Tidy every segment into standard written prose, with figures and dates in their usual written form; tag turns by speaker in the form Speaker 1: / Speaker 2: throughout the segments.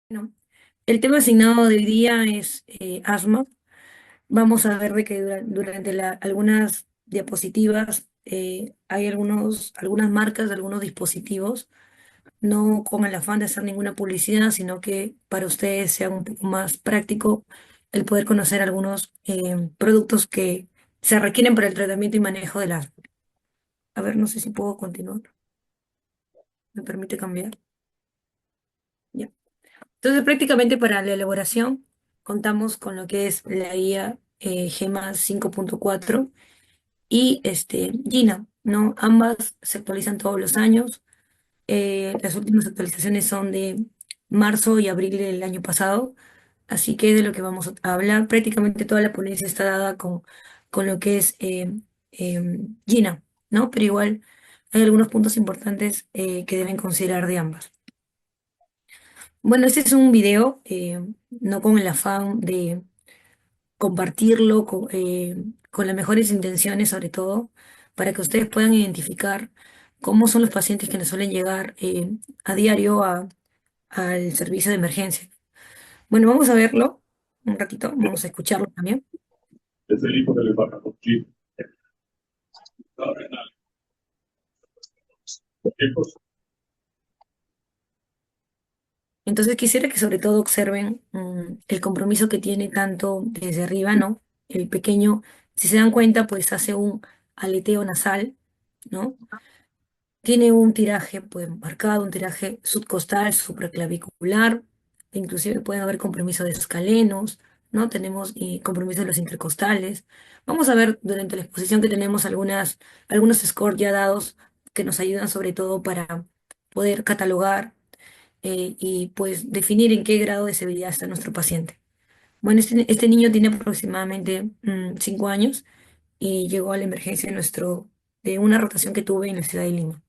Speaker 1: Bueno, el tema asignado de hoy día es asma. Vamos a ver de que durante algunas diapositivas hay algunas marcas de algunos dispositivos, no con el afán de hacer ninguna publicidad, sino que para ustedes sea un poco más práctico el poder conocer algunos productos que se requieren para el tratamiento y manejo del asma. A ver, no sé si puedo continuar. ¿Me permite cambiar? Ya. Entonces, prácticamente para la elaboración contamos con lo que es la guía GEMA 5.4 y GINA, ¿no? Ambas se actualizan todos los años. Las últimas actualizaciones son de marzo y abril del año pasado, así que de lo que vamos a hablar, prácticamente toda la ponencia está dada con lo que es GINA, ¿no? Pero igual hay algunos puntos importantes que deben considerar de ambas. Bueno, este es un video, no con el afán de compartirlo con las mejores intenciones, sobre todo, para que ustedes puedan identificar cómo son los pacientes que nos suelen llegar a diario al servicio de emergencia. Bueno, vamos a verlo un ratito, vamos a escucharlo también.
Speaker 2: Es el hijo del Barranquilla.
Speaker 1: Entonces quisiera que sobre todo observen el compromiso que tiene tanto desde arriba, ¿no? El pequeño, si se dan cuenta, pues hace un aleteo nasal, ¿no? Tiene un tiraje pues, marcado, un tiraje subcostal, supraclavicular, inclusive pueden haber compromiso de escalenos, ¿no? Tenemos compromiso de los intercostales. Vamos a ver durante la exposición que tenemos algunos scores ya dados que nos ayudan sobre todo para poder catalogar y pues definir en qué grado de severidad está nuestro paciente. Bueno, este niño tiene aproximadamente 5 años y llegó a la emergencia de una rotación que tuve en la ciudad de Lima.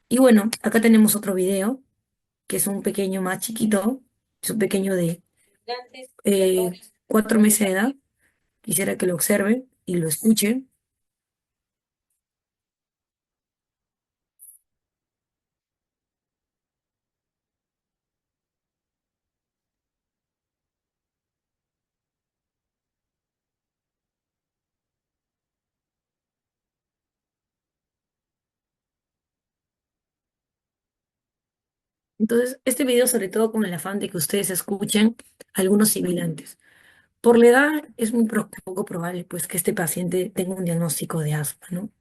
Speaker 1: Y bueno, acá tenemos otro video, que es un pequeño más chiquito, es un pequeño de 4 meses de edad. Quisiera que lo observen y lo escuchen. Entonces, este video sobre todo con el afán de que ustedes escuchen algunos sibilantes. Por la edad es muy poco probable pues que este paciente tenga un diagnóstico de asma, ¿no?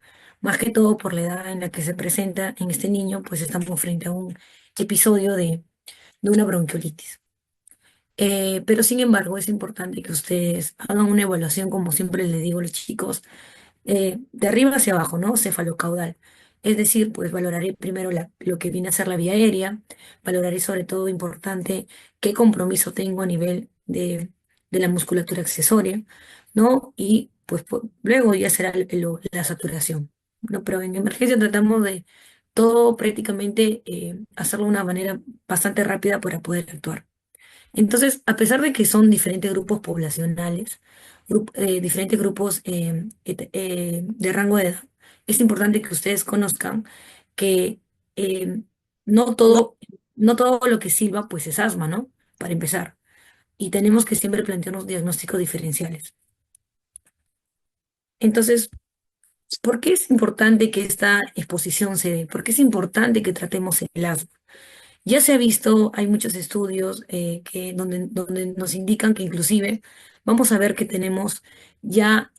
Speaker 1: Más que todo por la edad en la que se presenta en este niño, pues estamos frente a un episodio de una bronquiolitis. Pero sin embargo, es importante que ustedes hagan una evaluación, como siempre les digo a los chicos, de arriba hacia abajo, ¿no? Cefalocaudal. Es decir, pues valoraré primero lo que viene a ser la vía aérea, valoraré sobre todo importante qué compromiso tengo a nivel de la musculatura accesoria, ¿no? Y pues luego ya será la saturación, ¿no? Pero en emergencia tratamos de todo prácticamente hacerlo de una manera bastante rápida para poder actuar. Entonces, a pesar de que son diferentes grupos poblacionales, diferentes grupos de rango de edad, es importante que ustedes conozcan que eh, no todo, no todo lo que silba pues es asma, ¿no? Para empezar. Y tenemos que siempre plantearnos diagnósticos diferenciales. Entonces, ¿por qué es importante que esta exposición se dé? ¿Por qué es importante que tratemos el asma? Ya se ha visto, hay muchos estudios donde nos indican que inclusive vamos a ver que tenemos ya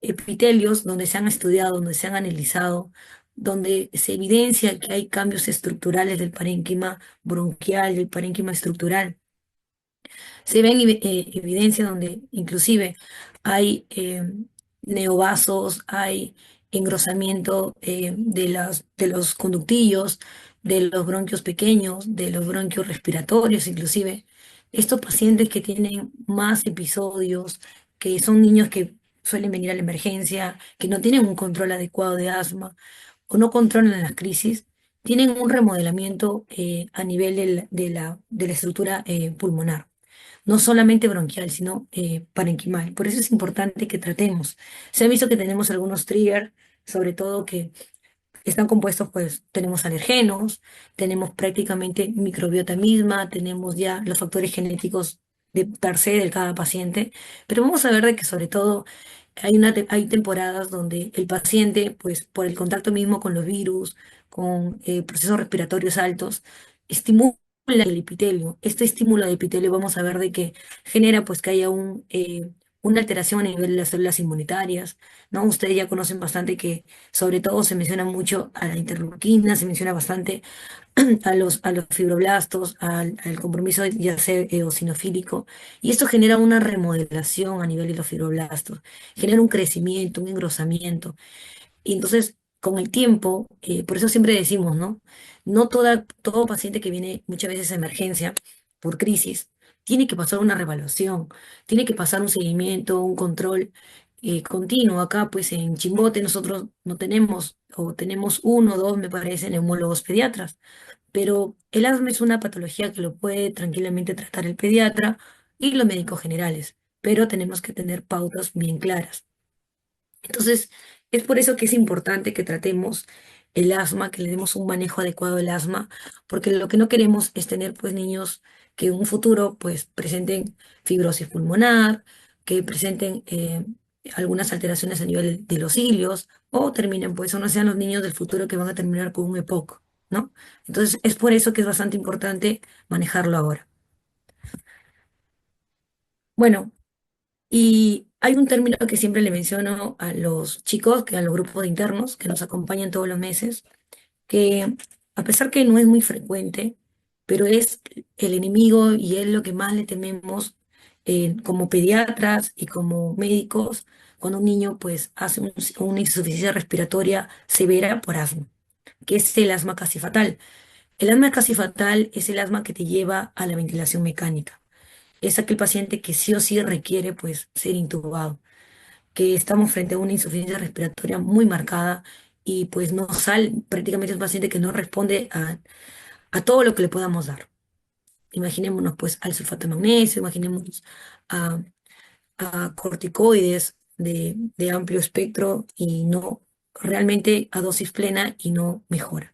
Speaker 1: epitelios donde se han estudiado, donde se han analizado, donde se evidencia que hay cambios estructurales del parénquima bronquial, del parénquima estructural. Se ven evidencia donde inclusive hay neovasos, hay engrosamiento de los conductillos, de los bronquios pequeños, de los bronquios respiratorios, inclusive. Estos pacientes que tienen más episodios, que son niños que suelen venir a la emergencia, que no tienen un control adecuado de asma o no controlan las crisis, tienen un remodelamiento a nivel de la estructura pulmonar no solamente bronquial, sino parenquimal. Por eso es importante que tratemos. Se ha visto que tenemos algunos triggers, sobre todo que están compuestos, pues tenemos alergenos, tenemos prácticamente microbiota misma, tenemos ya los factores genéticos de per se de cada paciente, pero vamos a ver de que sobre todo hay temporadas donde el paciente, pues por el contacto mismo con los virus, con procesos respiratorios altos, estimula el epitelio. Este estímulo de epitelio vamos a ver de que genera pues que haya una alteración a nivel de las células inmunitarias, ¿no? Ustedes ya conocen bastante que sobre todo se menciona mucho a la interleuquina, se menciona bastante a los fibroblastos, al compromiso ya sea eosinofílico, y esto genera una remodelación a nivel de los fibroblastos, genera un crecimiento, un engrosamiento. Y entonces, con el tiempo, por eso siempre decimos, ¿no? No todo paciente que viene muchas veces a emergencia por crisis tiene que pasar una revaluación, tiene que pasar un seguimiento, un control continuo. Acá, pues en Chimbote nosotros no tenemos, o tenemos uno o dos, me parece, neumólogos pediatras, pero el asma es una patología que lo puede tranquilamente tratar el pediatra y los médicos generales, pero tenemos que tener pautas bien claras. Entonces, es por eso que es importante que tratemos el asma, que le demos un manejo adecuado al asma, porque lo que no queremos es tener pues niños que en un futuro pues presenten fibrosis pulmonar, que presenten algunas alteraciones a nivel de los cilios, o terminen pues, o no sean los niños del futuro que van a terminar con un EPOC, ¿no? Entonces, es por eso que es bastante importante manejarlo ahora. Bueno, y hay un término que siempre le menciono a los chicos, que a los grupos de internos que nos acompañan todos los meses, que a pesar que no es muy frecuente, pero es el enemigo y es lo que más le tememos como pediatras y como médicos cuando un niño pues hace una insuficiencia respiratoria severa por asma, que es el asma casi fatal. El asma casi fatal es el asma que te lleva a la ventilación mecánica. Es aquel paciente que sí o sí requiere pues ser intubado, que estamos frente a una insuficiencia respiratoria muy marcada y pues no sale, prácticamente es un paciente que no responde a todo lo que le podamos dar. Imaginémonos pues al sulfato de magnesio, imaginémonos a, a corticoides de amplio espectro y no realmente a dosis plena y no mejora.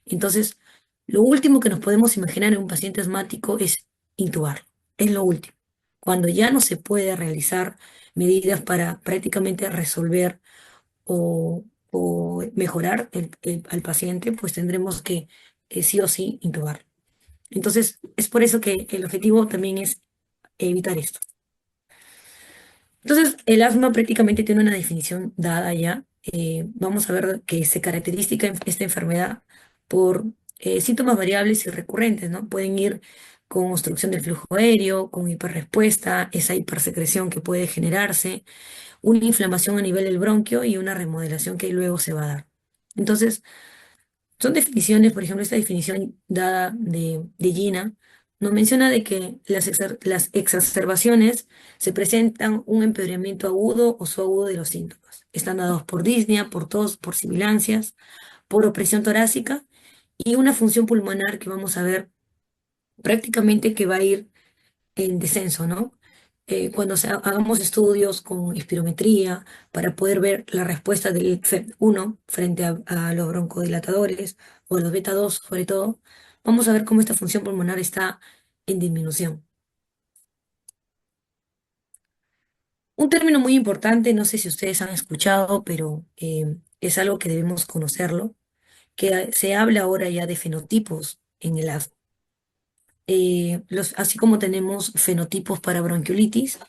Speaker 1: Entonces, lo último que nos podemos imaginar en un paciente asmático es intubarlo. Es lo último. Cuando ya no se puede realizar medidas para prácticamente resolver o mejorar al paciente, pues tendremos que sí o sí intubar. Entonces, es por eso que el objetivo también es evitar esto. Entonces, el asma prácticamente tiene una definición dada ya. Vamos a ver que se caracteriza esta enfermedad por síntomas variables y recurrentes, ¿no? Pueden ir con obstrucción del flujo aéreo, con hiperrespuesta, esa hipersecreción que puede generarse, una inflamación a nivel del bronquio y una remodelación que luego se va a dar. Entonces, son definiciones, por ejemplo, esta definición dada de Gina nos menciona de que las exacerbaciones se presentan un empeoramiento agudo o subagudo de los síntomas. Están dados por disnea, por tos, por sibilancias, por opresión torácica y una función pulmonar que vamos a ver prácticamente que va a ir en descenso, ¿no? Cuando hagamos estudios con espirometría para poder ver la respuesta del FEV1 frente a los broncodilatadores o los beta 2 sobre todo, vamos a ver cómo esta función pulmonar está en disminución. Un término muy importante, no sé si ustedes han escuchado, pero es algo que debemos conocerlo, que se habla ahora ya de fenotipos en el asma. Así como tenemos fenotipos para bronquiolitis,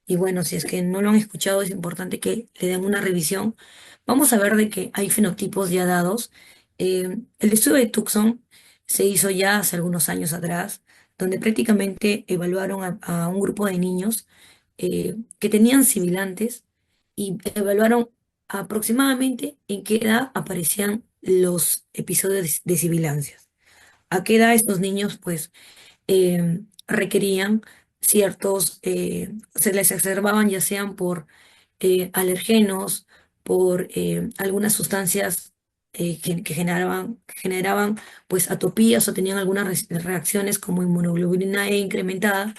Speaker 1: y bueno, si es que no lo han escuchado, es importante que le den una revisión. Vamos a ver de que hay fenotipos ya dados. El estudio de Tucson se hizo ya hace algunos años atrás, donde prácticamente evaluaron a un grupo de niños que tenían sibilantes y evaluaron aproximadamente en qué edad aparecían los episodios de sibilancias. A qué edad estos niños, pues, requerían se les exacerbaban ya sean por alergenos, por algunas sustancias que generaban pues atopías o tenían algunas reacciones como inmunoglobulina E incrementada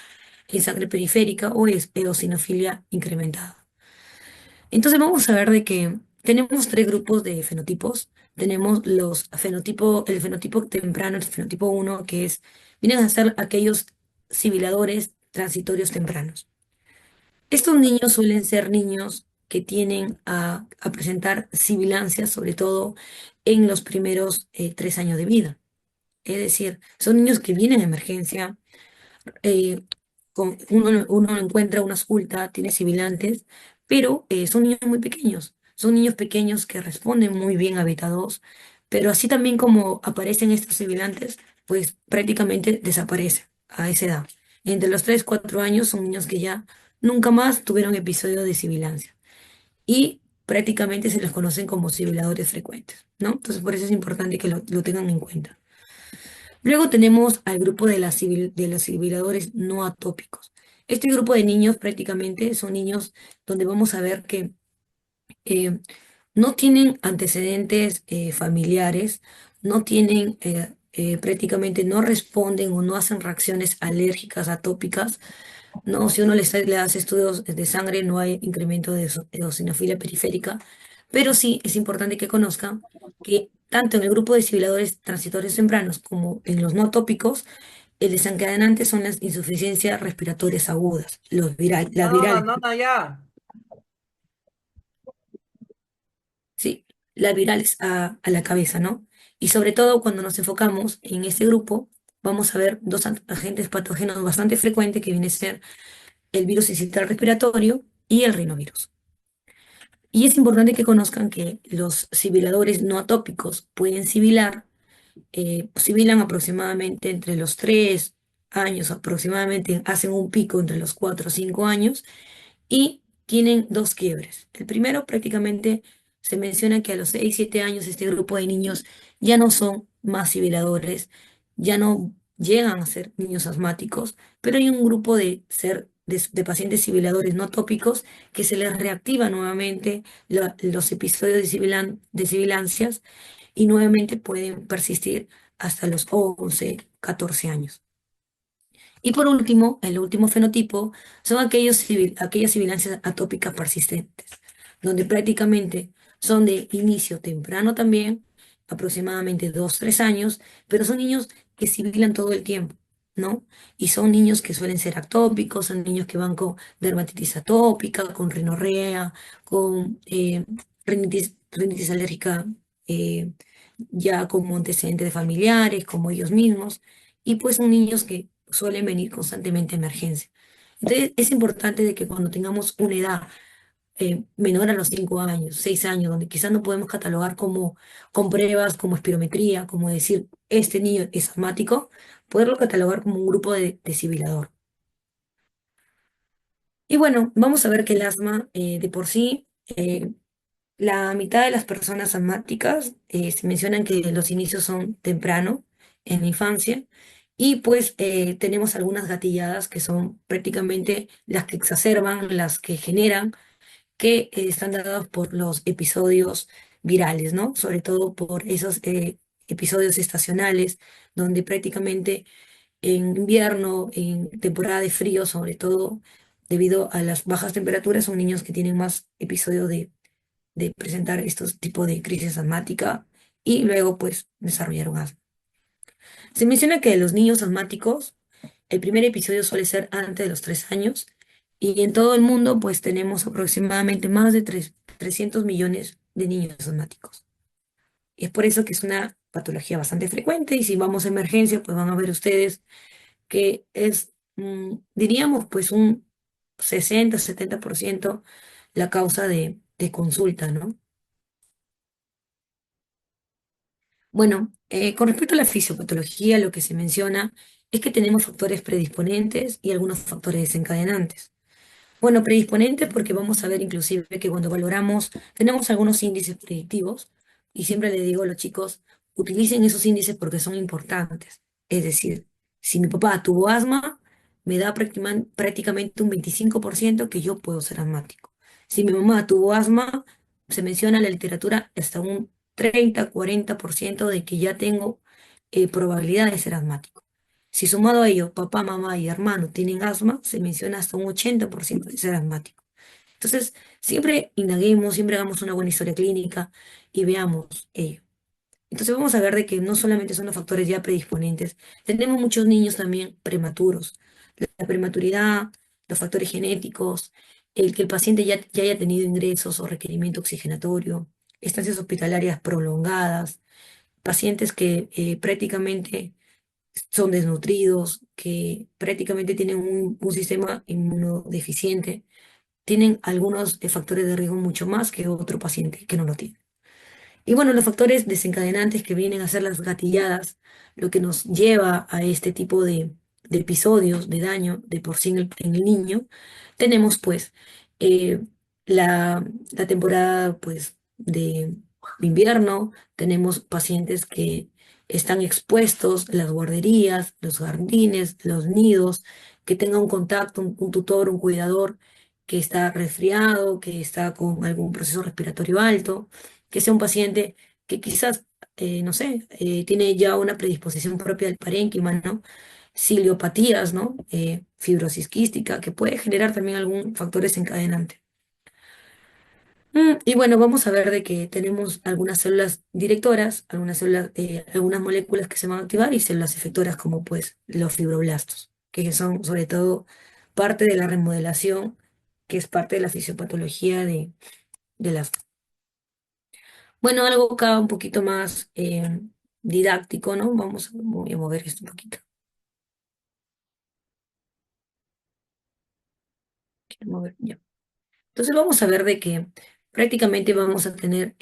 Speaker 1: en sangre periférica o eosinofilia incrementada. Entonces vamos a ver de que Tenemos tres grupos de fenotipos. Tenemos el fenotipo temprano, el fenotipo uno, vienen a ser aquellos sibiladores transitorios tempranos. Estos niños suelen ser niños que tienen a presentar sibilancias, sobre todo en los primeros 3 años de vida. Es decir, son niños que vienen a emergencia, eh, uno encuentra una esculta, tiene sibilantes, pero son niños muy pequeños. Son niños pequeños que responden muy bien a beta 2, pero así también como aparecen estos sibilantes, pues prácticamente desaparecen a esa edad. Entre los 3 4 años son niños que ya nunca más tuvieron episodio de sibilancia y prácticamente se les conocen como sibiladores frecuentes, ¿no? Entonces por eso es importante que lo tengan en cuenta. Luego tenemos al grupo de los sibiladores no atópicos. Este grupo de niños prácticamente son niños donde vamos a ver que eh, no tienen antecedentes familiares, no tienen, prácticamente no responden o no hacen reacciones alérgicas atópicas, ¿no? Si uno le hace estudios de sangre, no hay incremento de eosinofilia periférica, pero sí es importante que conozcan que tanto en el grupo de sibiladores transitorios tempranos como en los no tópicos, el desencadenante son las insuficiencias respiratorias agudas, las
Speaker 3: No, no,
Speaker 1: virales,
Speaker 3: no, no, ya.
Speaker 1: ¿sí? Las virales a la cabeza, ¿no? Y sobre todo cuando nos enfocamos en este grupo, vamos a ver dos agentes patógenos bastante frecuentes que viene a ser el virus incital respiratorio y el rinovirus. Y es importante que conozcan que los sibiladores no atópicos pueden sibilar, sibilan aproximadamente entre los 3 años, aproximadamente hacen un pico entre los 4 o 5 años y tienen dos quiebres. El primero prácticamente se menciona que a los 6 7 años este grupo de niños ya no son más sibiladores, ya no llegan a ser niños asmáticos, pero hay un grupo de pacientes sibiladores no tópicos que se les reactiva nuevamente los episodios de sibilancias y nuevamente pueden persistir hasta los 11 14 años. Y por último, el último fenotipo son aquellas sibilancias atópicas persistentes, donde prácticamente son de inicio temprano también, aproximadamente 2 3 años, pero son niños que sibilan todo el tiempo, ¿no? Y son niños que suelen ser atópicos, son niños que van con dermatitis atópica, con rinorrea, con rinitis alérgica, eh, ya como antecedentes de familiares, como ellos mismos, y pues son niños que suelen venir constantemente a emergencia. Entonces, es importante de que cuando tengamos una edad menor a los 5 años, 6 años, donde quizás no podemos catalogar como con pruebas como espirometría, como decir, este niño es asmático, poderlo catalogar como un grupo de sibilador. Y bueno, vamos a ver que el asma de por sí, la mitad de las personas asmáticas se mencionan que los inicios son temprano, en la infancia, y pues tenemos algunas gatilladas que son prácticamente las que exacerban, las que generan, que están dadas por los episodios virales, ¿no? Sobre todo por esos episodios estacionales, donde prácticamente en invierno, en temporada de frío, sobre todo debido a las bajas temperaturas, son niños que tienen más episodios de presentar estos tipos de crisis asmática y luego pues desarrollaron asma. Se menciona que los niños asmáticos, el primer episodio suele ser antes de los 3 años y en todo el mundo pues tenemos aproximadamente más de 300 millones de niños asmáticos. Y es por eso que es una patología bastante frecuente y si vamos a emergencia pues van a ver ustedes que es, diríamos pues un 60 70% la causa de consulta, ¿no? Bueno, con respecto a la fisiopatología, lo que se menciona es que tenemos factores predisponentes y algunos factores desencadenantes. Bueno, predisponentes porque vamos a ver inclusive que cuando valoramos tenemos algunos índices predictivos y siempre le digo a los chicos, utilicen esos índices porque son importantes. Es decir, si mi papá tuvo asma, me da prácticamente un 25% que yo puedo ser asmático. Si mi mamá tuvo asma, se menciona en la literatura hasta un 30 40% de que ya tengo probabilidad de ser asmático. Si sumado a ello, papá, mamá y hermano tienen asma, se menciona hasta un 80% de ser asmático. Entonces, siempre indaguemos, siempre hagamos una buena historia clínica y veamos ello. Entonces vamos a ver de que no solamente son los factores ya predisponentes, tenemos muchos niños también prematuros. La prematuridad, los factores genéticos, el que el paciente ya haya tenido ingresos o requerimiento oxigenatorio, estancias hospitalarias prolongadas, pacientes que prácticamente son desnutridos, que prácticamente tienen un sistema inmunodeficiente, tienen algunos factores de riesgo mucho más que otro paciente que no lo tiene. Y bueno, los factores desencadenantes que vienen a ser las gatilladas, lo que nos lleva a este tipo de episodios de daño de por sí en el niño, tenemos pues eh, la temporada pues de invierno, tenemos pacientes que están expuestos, las guarderías, los jardines, los nidos, que tenga un contacto, un tutor, un cuidador que está resfriado, que está con algún proceso respiratorio alto, que sea un paciente que quizás, no sé, tiene ya una predisposición propia del parénquima, ¿no? Ciliopatías, ¿no? Fibrosis quística, que puede generar también algún factor desencadenante. Y bueno, vamos a ver de que tenemos algunas células directoras, algunas células, algunas moléculas que se van a activar y células efectoras como pues los fibroblastos, que son sobre todo parte de la remodelación, que es parte de la fisiopatología de las. Bueno, algo acá un poquito más didáctico, ¿no? Voy a mover esto un poquito. Quiero mover, ya. Entonces vamos a ver de que prácticamente vamos a tener,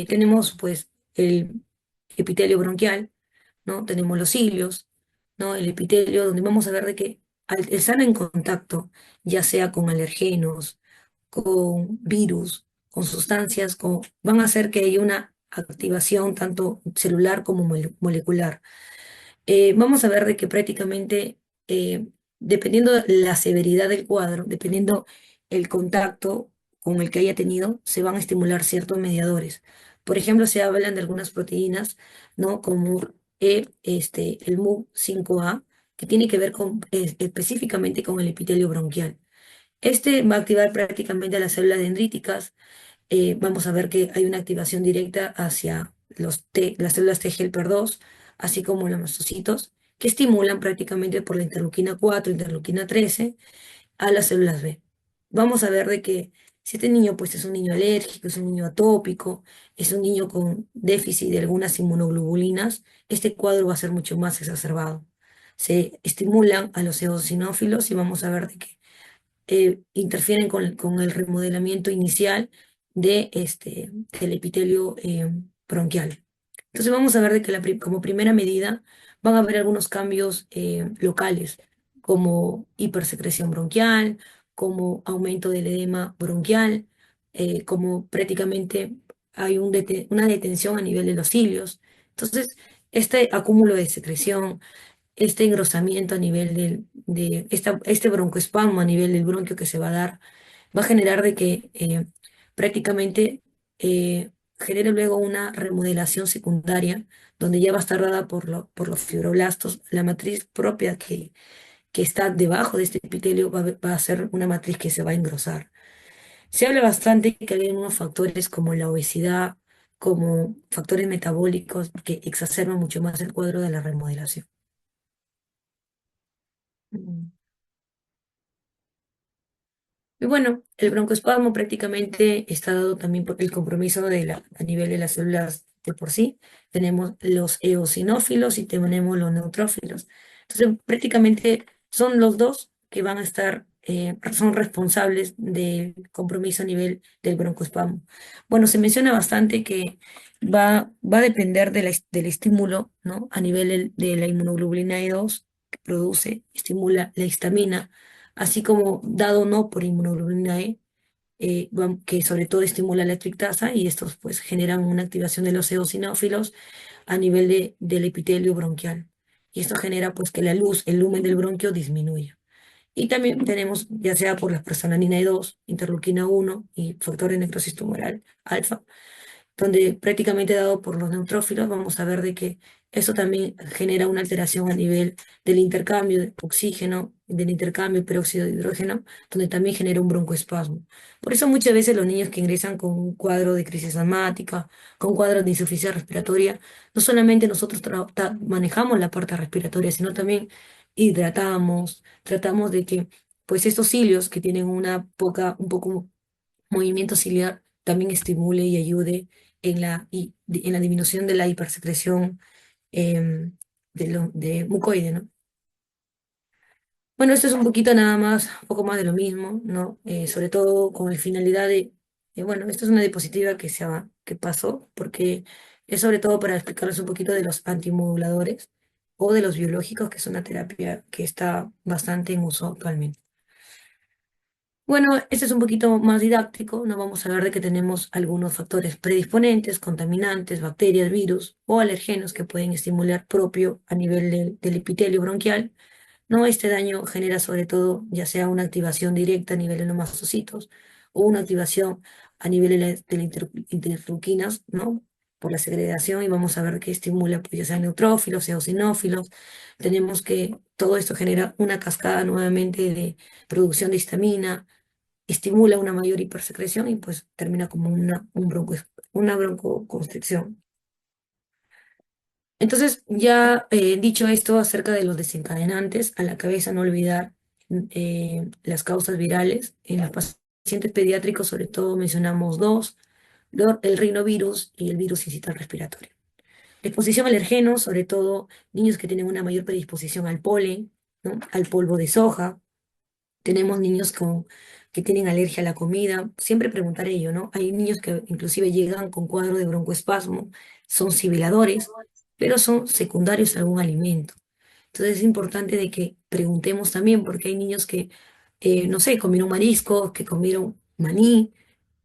Speaker 1: tenemos pues el epitelio bronquial, ¿no? Tenemos los cilios, ¿no? El epitelio, donde vamos a ver de que al estar en contacto, ya sea con alergenos, con virus, con sustancias, van a hacer que haya una activación tanto celular como molecular. Vamos a ver de que prácticamente, dependiendo de la severidad del cuadro, dependiendo el contacto con el que haya tenido, se van a estimular ciertos mediadores. Por ejemplo, se hablan de algunas proteínas, ¿no? Como el MUC5A, que tiene que ver específicamente con el epitelio bronquial. Este va a activar prácticamente a las células dendríticas. Vamos a ver que hay una activación directa hacia las células T helper 2, así como los mastocitos, que estimulan prácticamente por la interleuquina 4, interleuquina 13, a las células B. Vamos a ver de que si este niño pues es un niño alérgico, es un niño atópico, es un niño con déficit de algunas inmunoglobulinas, este cuadro va a ser mucho más exacerbado. Se estimulan a los eosinófilos y vamos a ver de que interfieren con el remodelamiento inicial del epitelio bronquial. Entonces vamos a ver de que como primera medida van a haber algunos cambios locales, como hipersecreción bronquial, como aumento del edema bronquial, como prácticamente hay una detención a nivel de los cilios. Entonces, este acúmulo de secreción, este engrosamiento a nivel este broncoespasmo a nivel del bronquio que se va a dar, va a generar de que prácticamente genere luego una remodelación secundaria, donde ya va a estar dada por los fibroblastos. La matriz propia que está debajo de este epitelio va a ser una matriz que se va a engrosar. Se habla bastante que hay unos factores como la obesidad, como factores metabólicos que exacerban mucho más el cuadro de la remodelación. Mm. Y bueno, el broncoespasmo prácticamente está dado también por el compromiso a nivel de las células de por sí. Tenemos los eosinófilos y tenemos los neutrófilos. Entonces, prácticamente son los dos que van a estar, son responsables del compromiso a nivel del broncoespasmo. Bueno, se menciona bastante que va a depender del estímulo, ¿no? A nivel de la inmunoglobulina E2 que produce, estimula la histamina así como dado no por inmunoglobulina E, que sobre todo estimula la triptasa y estos pues generan una activación de los eosinófilos a nivel del epitelio bronquial. Y esto genera pues que la luz, el lumen del bronquio disminuya. Y también tenemos, ya sea por la prostaglandina E2, interleuquina 1 y factor de necrosis tumoral alfa, donde prácticamente dado por los neutrófilos vamos a ver de que Eso también genera una alteración a nivel del intercambio de oxígeno, del intercambio de peróxido de hidrógeno, donde también genera un broncoespasmo. Por eso muchas veces los niños que ingresan con un cuadro de crisis asmática, con cuadros de insuficiencia respiratoria, no solamente nosotros manejamos la parte respiratoria, sino también hidratamos, tratamos de que pues estos cilios que tienen un poco movimiento ciliar también estimule y ayude en la disminución de la hipersecreción de mucoide, ¿no? Bueno, esto es un poquito nada más, un poco más de lo mismo, ¿no? Sobre todo con la finalidad bueno, esto es una diapositiva que pasó, porque es sobre todo para explicarles un poquito de los antimoduladores o de los biológicos, que es una terapia que está bastante en uso actualmente. Bueno, este es un poquito más didáctico, no vamos a ver de que tenemos algunos factores predisponentes, contaminantes, bacterias, virus o alergenos que pueden estimular propio a nivel del epitelio bronquial. No, este daño genera sobre todo ya sea una activación directa a nivel de los mastocitos o una activación a nivel de las interleuquinas, ¿no? Por la segregación y vamos a ver que estimula pues ya sean neutrófilos, eosinófilos. Tenemos que todo esto genera una cascada nuevamente de producción de histamina, estimula una mayor hipersecreción y pues termina como una broncoconstricción. Entonces, ya dicho esto acerca de los desencadenantes, a la cabeza no olvidar las causas virales. En los pacientes pediátricos, sobre todo, mencionamos dos, el rinovirus y el virus incital respiratorio. La exposición a alergenos, sobre todo niños que tienen una mayor predisposición al polen, ¿no? Al polvo de soja. Tenemos niños que tienen alergia a la comida. Siempre preguntar ello, ¿no? Hay niños que inclusive llegan con cuadro de broncoespasmo, son sibiladores, pero son secundarios a algún alimento. Entonces es importante de que preguntemos también, porque hay niños que, no sé, comieron mariscos, que comieron maní,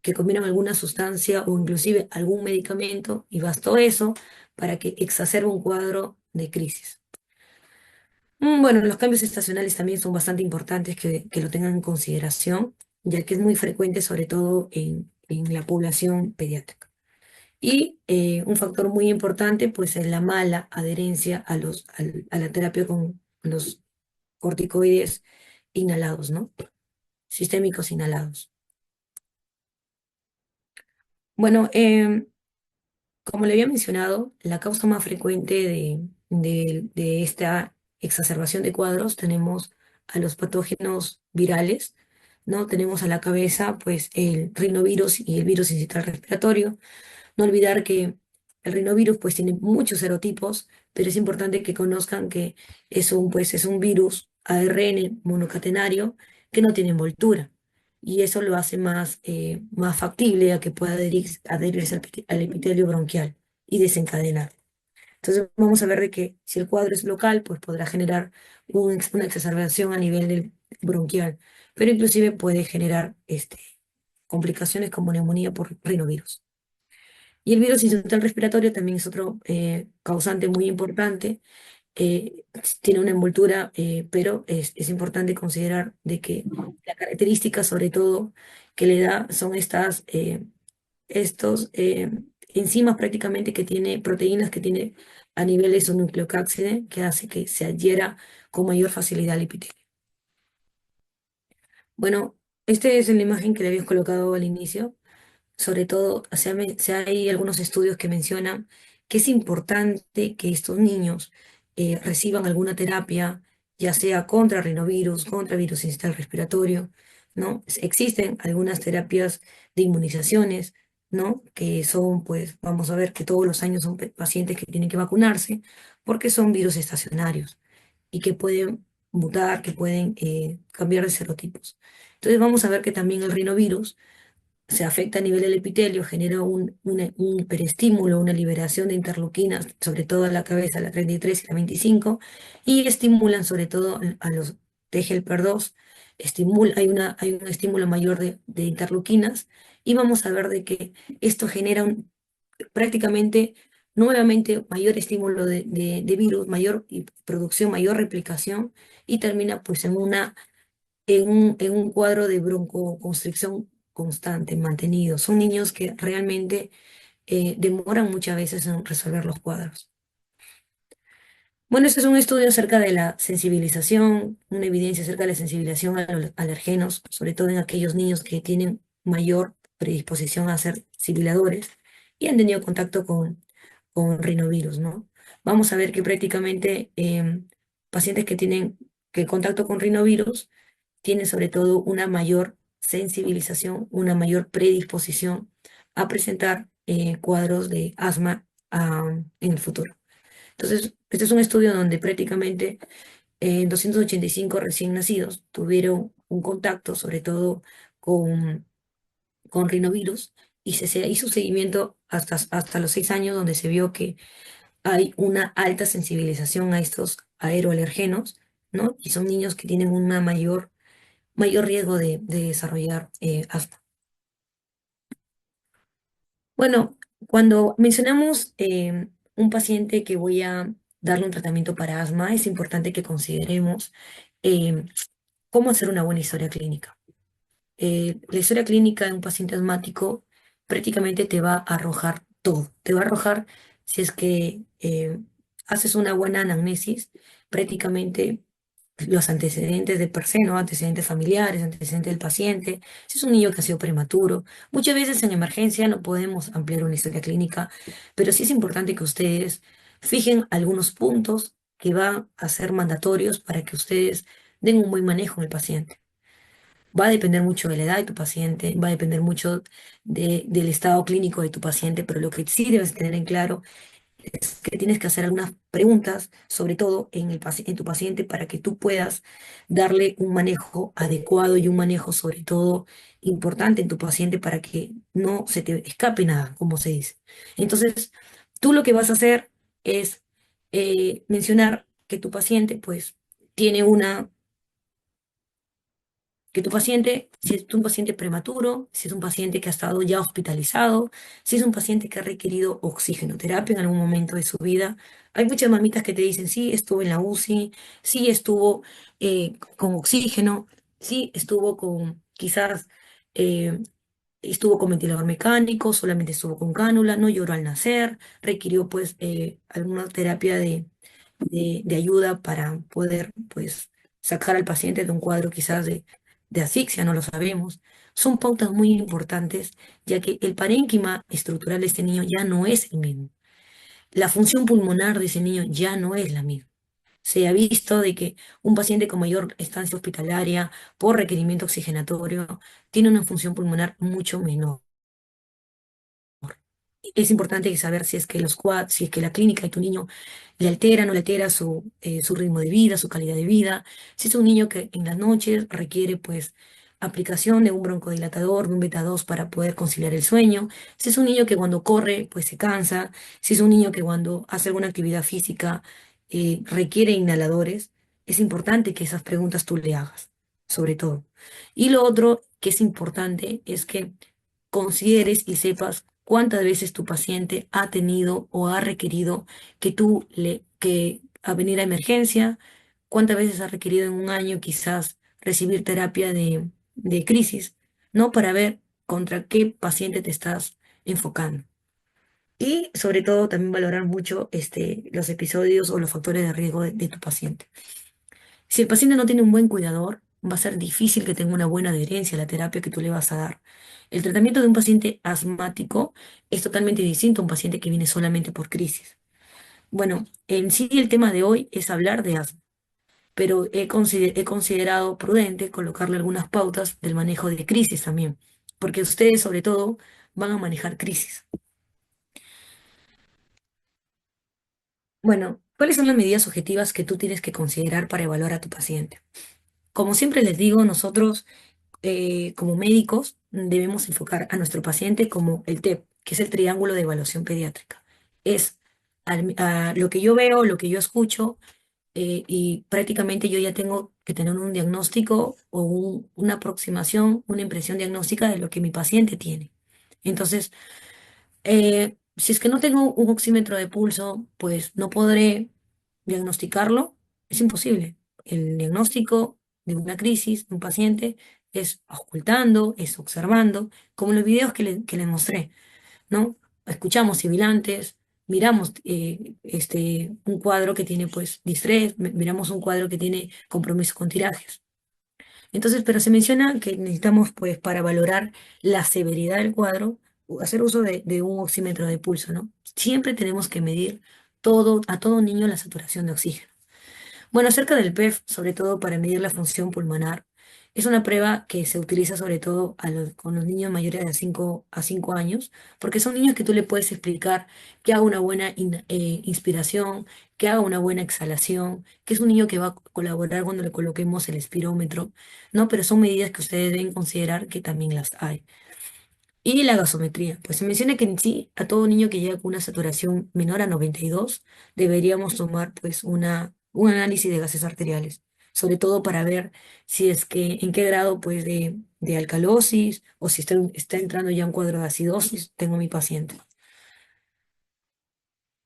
Speaker 1: que comieron alguna sustancia o inclusive algún medicamento, y bastó eso para que exacerbe un cuadro de crisis. Bueno, los cambios estacionales también son bastante importantes que lo tengan en consideración, ya que es muy frecuente, sobre todo en la población pediátrica. Y un factor muy importante, pues, es la mala adherencia a la terapia con los corticoides inhalados, ¿no? Sistémicos inhalados. Bueno, como le había mencionado, la causa más frecuente de esta exacerbación de cuadros tenemos a los patógenos virales, ¿no? Tenemos a la cabeza, pues, el rinovirus y el virus incital respiratorio. No olvidar que el rinovirus, pues, tiene muchos serotipos, pero es importante que conozcan que es un virus ARN monocatenario que no tiene envoltura. Y eso lo hace más factible a que pueda adherirse al epitelio bronquial y desencadenar. Entonces vamos a ver de que si el cuadro es local, pues podrá generar una exacerbación a nivel del bronquial, pero inclusive puede generar complicaciones como neumonía por rinovirus. Y el virus incidental respiratorio también es otro causante muy importante. eh, Tiene una envoltura, pero es importante considerar de que la característica, sobre todo, que le da son estos enzimas prácticamente que tiene, proteínas que tiene a nivel de su nucleocápside, que hace que se adhiera con mayor facilidad al epitelio. Bueno, esta es la imagen que le habías colocado al inicio. Sobre todo, hay algunos estudios que mencionan que es importante que estos niños reciban alguna terapia, ya sea contra rinovirus, contra virus incital respiratorio, ¿no? Existen algunas terapias de inmunizaciones, ¿no? Que son, pues, vamos a ver que todos los años son pacientes que tienen que vacunarse porque son virus estacionarios y que pueden mutar, que pueden cambiar de serotipos. Entonces vamos a ver que también el rinovirus se afecta a nivel del epitelio, genera un hiperestímulo, una liberación de interleuquinas, sobre todo en la cabeza, la 33 y la 25, y estimulan sobre todo a los T-helper 2, hay un estímulo mayor de interleuquinas, y vamos a ver de que esto genera prácticamente nuevamente mayor estímulo de virus, mayor producción, mayor replicación, y termina pues en un cuadro de broncoconstricción constante, mantenido. Son niños que realmente demoran muchas veces en resolver los cuadros. Bueno, este es un estudio acerca de la sensibilización, una evidencia acerca de la sensibilización a los alergenos, sobre todo en aquellos niños que tienen mayor predisposición a ser sibiladores y han tenido contacto con rinovirus, ¿no? Vamos a ver que prácticamente pacientes que tienen que contacto con rinovirus tienen sobre todo una mayor sensibilización, una mayor predisposición a presentar cuadros de asma en el futuro. Entonces, este es un estudio donde prácticamente 285 recién nacidos tuvieron un contacto, sobre todo con, con rinovirus, y se hizo seguimiento hasta los 6 años, donde se vio que hay una alta sensibilización a estos aeroalergenos, ¿no? Y son niños que tienen una mayor riesgo de desarrollar asma. Bueno, cuando mencionamos un paciente que voy a darle un tratamiento para asma, es importante que consideremos eh, cómo hacer una buena historia clínica. La historia clínica de un paciente asmático prácticamente te va a arrojar todo. Te va a arrojar si es que haces una buena anamnesis, prácticamente los antecedentes de per se, ¿no? Antecedentes familiares, antecedentes del paciente, si es un niño que ha sido prematuro. Muchas veces en emergencia no podemos ampliar una historia clínica, pero sí es importante que ustedes fijen algunos puntos que van a ser mandatorios para que ustedes den un buen manejo en el paciente. Va a depender mucho de la edad de tu paciente, va a depender mucho del estado clínico de tu paciente, pero lo que sí debes tener en claro es que tienes que hacer algunas preguntas, sobre todo en tu paciente, para que tú puedas darle un manejo adecuado y un manejo sobre todo importante en tu paciente para que no se te escape nada, como se dice. Entonces, tú lo que vas a hacer es mencionar que tu paciente pues tiene una que tu paciente, si es un paciente prematuro, si es un paciente que ha estado ya hospitalizado, si es un paciente que ha requerido oxigenoterapia en algún momento de su vida. Hay muchas mamitas que te dicen, sí, estuvo en la UCI, sí, estuvo con oxígeno, sí, estuvo con, quizás, eh, estuvo con ventilador mecánico, solamente estuvo con cánula, no lloró al nacer, requirió pues alguna terapia de ayuda para poder pues sacar al paciente de un cuadro quizás de asfixia, no lo sabemos. Son pautas muy importantes, ya que el parénquima estructural de este niño ya no es el mismo. La función pulmonar de ese niño ya no es la misma. Se ha visto de que un paciente con mayor estancia hospitalaria por requerimiento oxigenatorio tiene una función pulmonar mucho menor. Es importante saber si es que si es que la clínica de tu niño le altera, no le altera su ritmo de vida, su calidad de vida. Si es un niño que en las noches requiere pues aplicación de un broncodilatador, de un beta 2 para poder conciliar el sueño. Si es un niño que cuando corre pues se cansa. Si es un niño que cuando hace alguna actividad física requiere inhaladores. Es importante que esas preguntas tú le hagas, sobre todo. Y lo otro que es importante es que consideres y sepas cuántas veces tu paciente ha tenido o ha requerido que a venir a emergencia, cuántas veces ha requerido en un año quizás recibir terapia de crisis, ¿no? Para ver contra qué paciente te estás enfocando. Y sobre todo también valorar mucho los episodios o los factores de riesgo de tu paciente. Si el paciente no tiene un buen cuidador, va a ser difícil que tenga una buena adherencia a la terapia que tú le vas a dar. El tratamiento de un paciente asmático es totalmente distinto a un paciente que viene solamente por crisis. Bueno, en sí el tema de hoy es hablar de asma, pero he considerado prudente colocarle algunas pautas del manejo de crisis también, porque ustedes sobre todo van a manejar crisis. Bueno, ¿cuáles son las medidas objetivas que tú tienes que considerar para evaluar a tu paciente? Como siempre les digo, nosotros como médicos debemos enfocar a nuestro paciente como el TEP, que es el Triángulo de Evaluación Pediátrica. Es a lo que yo veo, lo que yo escucho, y prácticamente yo ya tengo que tener un diagnóstico o una aproximación, una impresión diagnóstica de lo que mi paciente tiene. Entonces, si es que no tengo un oxímetro de pulso, pues no podré diagnosticarlo. Es imposible. El diagnóstico de una crisis de un paciente es ocultando, es observando, como en los videos que les mostré, ¿no? Escuchamos sibilantes, miramos un cuadro que tiene pues distrés, miramos un cuadro que tiene compromiso con tirajes. Entonces, pero se menciona que necesitamos, pues, para valorar la severidad del cuadro, hacer uso de un oxímetro de pulso, ¿no? Siempre tenemos que medir a todo niño la saturación de oxígeno. Bueno, acerca del PEF, sobre todo para medir la función pulmonar, es una prueba que se utiliza sobre todo con los niños mayores de 5 años, porque son niños que tú le puedes explicar que haga una buena inspiración, que haga una buena exhalación, que es un niño que va a colaborar cuando le coloquemos el espirómetro, ¿no? Pero son medidas que ustedes deben considerar que también las hay. Y la gasometría, pues se menciona que en sí a todo niño que llega con una saturación menor a 92 deberíamos tomar pues un análisis de gases arteriales, sobre todo para ver si es que en qué grado pues de alcalosis o si está entrando ya un cuadro de acidosis, tengo mi paciente.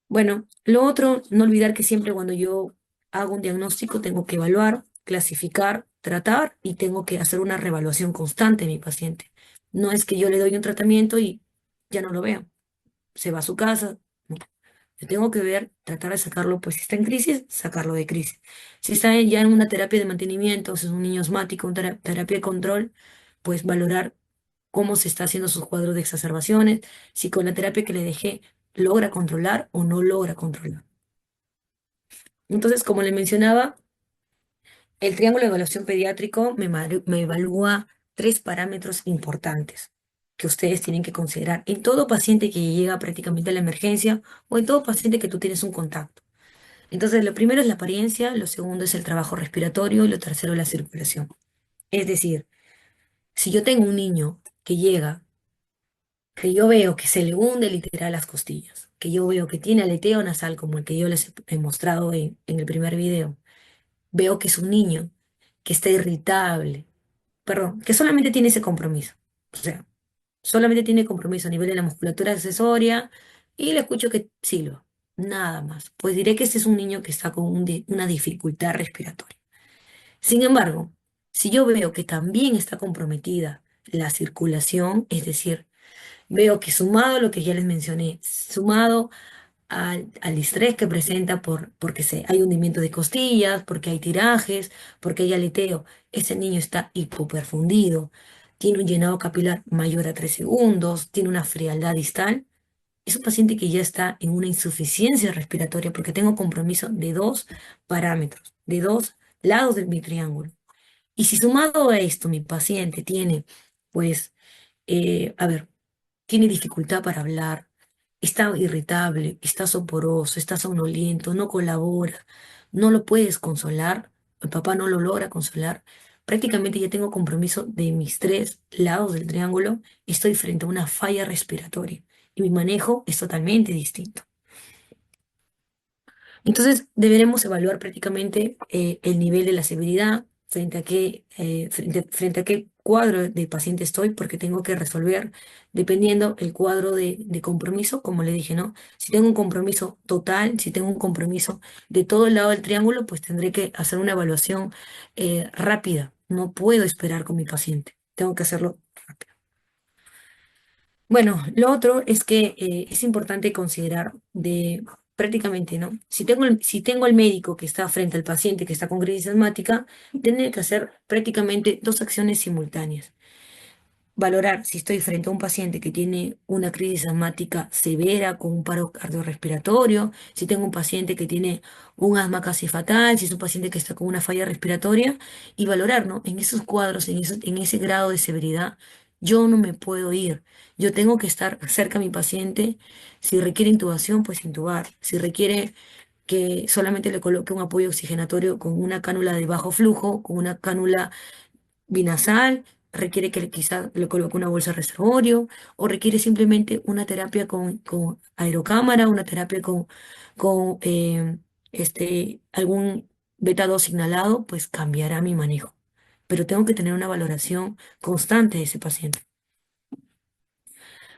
Speaker 1: Bueno, lo otro, no olvidar que siempre cuando yo hago un diagnóstico tengo que evaluar, clasificar, tratar y tengo que hacer una reevaluación constante de mi paciente. No es que yo le doy un tratamiento y ya no lo veo, se va a su casa. No. Yo tengo que ver, tratar de sacarlo, pues si está en crisis, sacarlo de crisis. Si está ya en una terapia de mantenimiento, si es un niño asmático, una terapia de control, pues valorar cómo se está haciendo sus cuadros de exacerbaciones, si con la terapia que le dejé logra controlar o no logra controlar. Entonces, como le mencionaba, el triángulo de evaluación pediátrico me evalúa tres parámetros importantes que ustedes tienen que considerar en todo paciente que llega prácticamente a la emergencia o en todo paciente que tú tienes un contacto. Entonces, lo primero es la apariencia, lo segundo es el trabajo respiratorio y lo tercero la circulación. Es decir, si yo tengo un niño que llega, que yo veo que se le hunde literal las costillas, que yo veo que tiene aleteo nasal como el que yo les he mostrado en el primer video, veo que es un niño que está irritable, perdón, que solamente tiene ese compromiso. O sea, solamente tiene compromiso a nivel de la musculatura accesoria y le escucho que silba, nada más. Pues diré que este es un niño que está con una dificultad respiratoria. Sin embargo, si yo veo que también está comprometida la circulación, es decir, veo que sumado a lo que ya les mencioné, sumado al estrés que presenta porque hay hundimiento de costillas, porque hay tirajes, porque hay aleteo. Ese niño está hipoperfundido, tiene un llenado capilar mayor a 3 segundos, tiene una frialdad distal. Es un paciente que ya está en una insuficiencia respiratoria porque tengo compromiso de dos parámetros, de dos lados de mi triángulo. Y si sumado a esto mi paciente tiene, pues, a ver, tiene dificultad para hablar, está irritable, está soporoso, está somnoliento, no colabora, no lo puedes consolar, el papá no lo logra consolar. Prácticamente ya tengo compromiso de mis tres lados del triángulo, estoy frente a una falla respiratoria y mi manejo es totalmente distinto. Entonces, deberemos evaluar prácticamente el nivel de la severidad frente a qué cuadro de paciente estoy, porque tengo que resolver dependiendo el cuadro de compromiso, como le dije, ¿no? Si tengo un compromiso total, si tengo un compromiso de todo el lado del triángulo, pues tendré que hacer una evaluación rápida. No puedo esperar con mi paciente, tengo que hacerlo rápido. Bueno, lo otro es que es importante considerar de prácticamente, ¿no? Si tengo el médico que está frente al paciente que está con crisis asmática, tiene que hacer prácticamente dos acciones simultáneas. Valorar si estoy frente a un paciente que tiene una crisis asmática severa con un paro cardiorrespiratorio, si tengo un paciente que tiene un asma casi fatal, si es un paciente que está con una falla respiratoria, y valorar, ¿no? En esos cuadros, en ese grado de severidad, yo no me puedo ir. Yo tengo que estar cerca a mi paciente. Si requiere intubación, pues intubar. Si requiere que solamente le coloque un apoyo oxigenatorio con una cánula de bajo flujo, con una cánula binasal, requiere que quizá le coloque una bolsa reservorio o requiere simplemente una terapia con aerocámara, una terapia con algún beta 2 inhalado, pues cambiará mi manejo. Pero tengo que tener una valoración constante de ese paciente.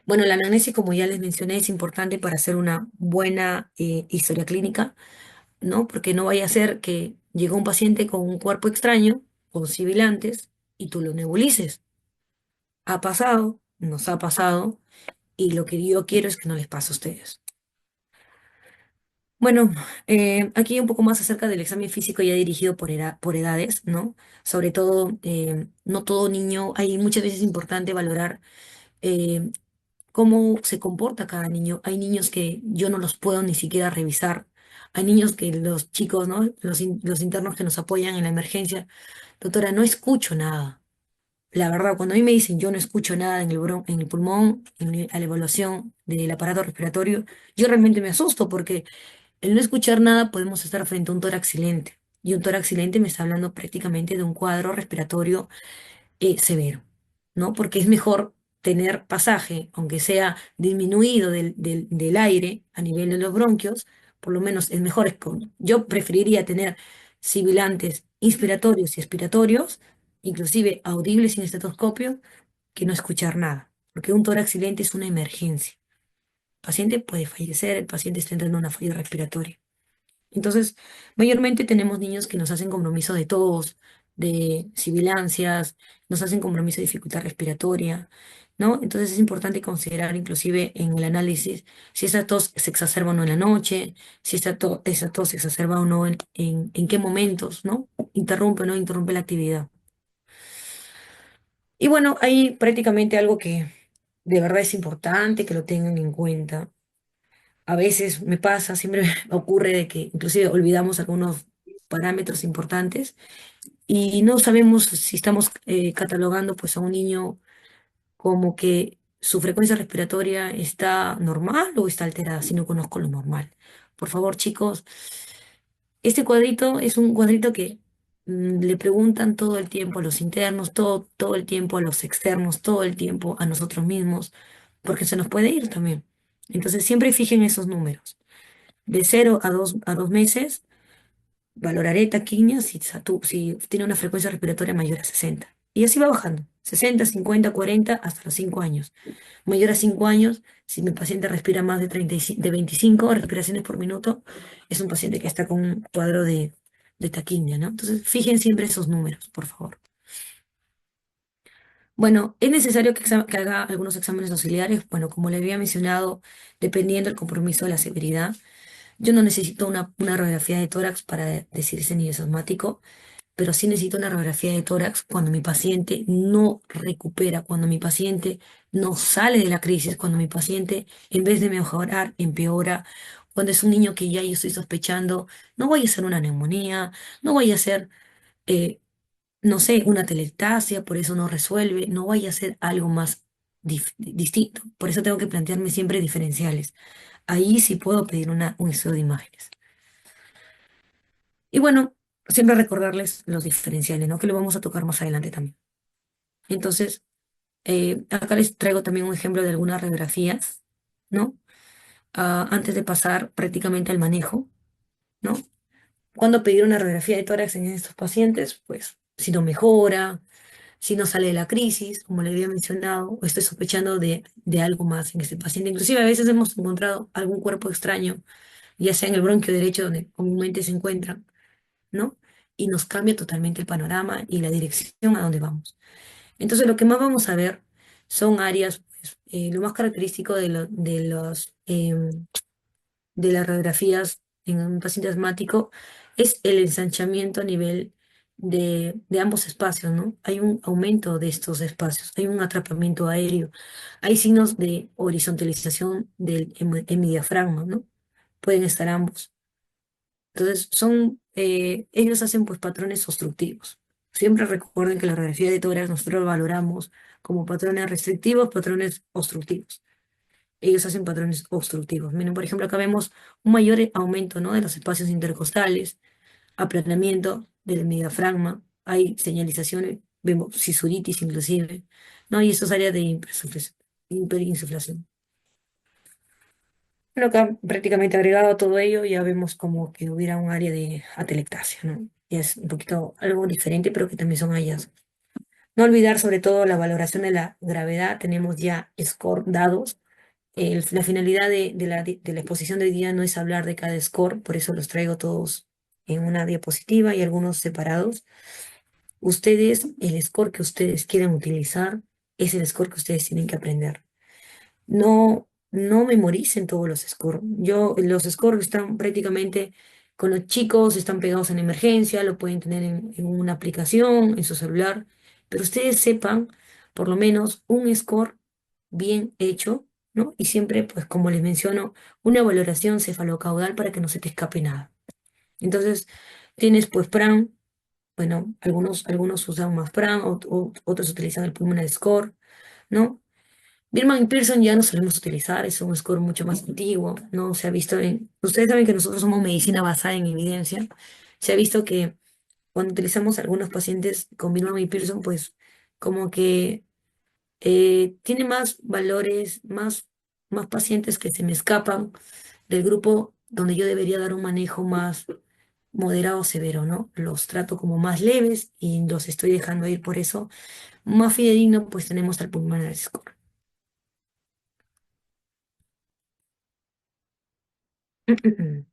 Speaker 1: Bueno, la anamnesis, como ya les mencioné, es importante para hacer una buena historia clínica, ¿no? Porque no vaya a ser que llegó un paciente con un cuerpo extraño, con sibilantes, y tú lo nebulices. Ha pasado, nos ha pasado, y lo que yo quiero es que no les pase a ustedes. Bueno, aquí un poco más acerca del examen físico ya dirigido por edades, ¿no? Sobre todo, no todo niño, hay muchas veces importante valorar eh, cómo se comporta cada niño. Hay niños que yo no los puedo ni siquiera revisar. Hay niños que los chicos, ¿no? Los internos que nos apoyan en la emergencia, doctora, no escucho nada. La verdad, cuando a mí me dicen yo no escucho nada en el pulmón, a la evaluación del aparato respiratorio, yo realmente me asusto porque el no escuchar nada podemos estar frente a un tórax silente. Y un tórax silente me está hablando prácticamente de un cuadro respiratorio severo, ¿no? Porque es mejor tener pasaje, aunque sea disminuido del aire a nivel de los bronquios, por lo menos es mejor. Yo preferiría tener sibilantes inspiratorios y expiratorios, inclusive audibles sin estetoscopio, que no escuchar nada, porque un tórax silente es una emergencia. El paciente puede fallecer, el paciente está entrando en una falla respiratoria. Entonces, mayormente tenemos niños que nos hacen compromiso de tos, de sibilancias, nos hacen compromiso de dificultad respiratoria, ¿no? Entonces es importante considerar inclusive en el análisis si esa tos se exacerba o no en la noche, si esa tos se exacerba o no en qué momentos, ¿no? Interrumpe o no interrumpe la actividad. Y bueno, hay prácticamente algo que de verdad es importante que lo tengan en cuenta. A veces me pasa, siempre me ocurre de que inclusive olvidamos algunos parámetros importantes y no sabemos si estamos catalogando pues a un niño como que su frecuencia respiratoria está normal o está alterada, si no conozco lo normal. Por favor, chicos, este cuadrito es un cuadrito que le preguntan todo el tiempo a los internos, todo el tiempo a los externos, todo el tiempo a nosotros mismos, porque se nos puede ir también. Entonces, siempre fijen esos números. De 0 a 2 meses, valoraré taquiña si tiene una frecuencia respiratoria mayor a 60. Y así va bajando. 60, 50, 40 hasta los 5 años. Mayor a 5 años, si mi paciente respira más de 35 de 25 respiraciones por minuto, es un paciente que está con un cuadro de taquiña, ¿no? Entonces, fijen siempre esos números, por favor. Bueno, es necesario que haga algunos exámenes auxiliares. Bueno, como le había mencionado, dependiendo del compromiso de la severidad. Yo no necesito una radiografía de tórax para decir ese nivel asmático, pero sí necesito una radiografía de tórax cuando mi paciente no recupera, cuando mi paciente no sale de la crisis, cuando mi paciente, en vez de mejorar, empeora, cuando es un niño que ya yo estoy sospechando, no vaya a ser una neumonía, no vaya a ser, eh, no sé, una telectasia, por eso no resuelve, no vaya a ser algo más distinto. Por eso tengo que plantearme siempre diferenciales. Ahí sí puedo pedir un estudio de imágenes. Y bueno, siempre recordarles los diferenciales, ¿no? Que lo vamos a tocar más adelante también. Entonces, acá les traigo también un ejemplo de algunas radiografías, ¿no? Antes de pasar prácticamente al manejo, ¿no? Cuando pedir una radiografía de tórax en estos pacientes, pues si no mejora, si no sale de la crisis, como le había mencionado, o estoy sospechando de algo más en este paciente. Inclusive a veces hemos encontrado algún cuerpo extraño, ya sea en el bronquio derecho donde comúnmente se encuentran, ¿no? Y nos cambia totalmente el panorama y la dirección a donde vamos. Entonces, lo que más vamos a ver son áreas, pues, lo más característico de las radiografías en un paciente asmático es el ensanchamiento a nivel de ambos espacios, ¿no? Hay un aumento de estos espacios, hay un atrapamiento aéreo, hay signos de horizontalización del hemidiafragma, ¿no? Pueden estar ambos. Entonces, ellos hacen pues patrones obstructivos. Siempre recuerden que la radiografía de tórax nosotros lo valoramos como patrones restrictivos, patrones obstructivos. Ellos hacen patrones obstructivos. Miren, por ejemplo, acá vemos un mayor aumento, ¿no? De los espacios intercostales, aplanamiento del diafragma, hay señalizaciones, vemos sisuritis inclusive, ¿no? Y esas áreas de hiperinsuflación. Bueno, acá prácticamente agregado a todo ello, ya vemos como que hubiera un área de atelectasia, ¿no? Y es un poquito algo diferente, pero que también son hallazgos. No olvidar sobre todo la valoración de la gravedad, tenemos ya score dados. La finalidad de la exposición de hoy día no es hablar de cada score, por eso los traigo todos en una diapositiva y algunos separados. Ustedes, el score que ustedes quieran utilizar, es el score que ustedes tienen que aprender. No no memoricen todos los scores. Los scores están prácticamente con los chicos, están pegados en emergencia, lo pueden tener en una aplicación, en su celular, pero ustedes sepan por lo menos un score bien hecho, ¿no? Y siempre, pues como les menciono, una valoración cefalocaudal para que no se te escape nada. Entonces, tienes pues PRAN, bueno, algunos usan más PRAN, otros utilizan el Pulmonary Score, ¿no? Birman y Pearson ya no solemos utilizar, es un score mucho más antiguo, ¿no? Se ha visto ustedes saben que nosotros somos medicina basada en evidencia, se ha visto que cuando utilizamos algunos pacientes con Birman y Pearson, pues como que tiene más valores, más pacientes que se me escapan del grupo donde yo debería dar un manejo más moderado o severo, ¿no? Los trato como más leves y los estoy dejando ir por eso. Más fidedigno, pues tenemos al Pulmonary Score.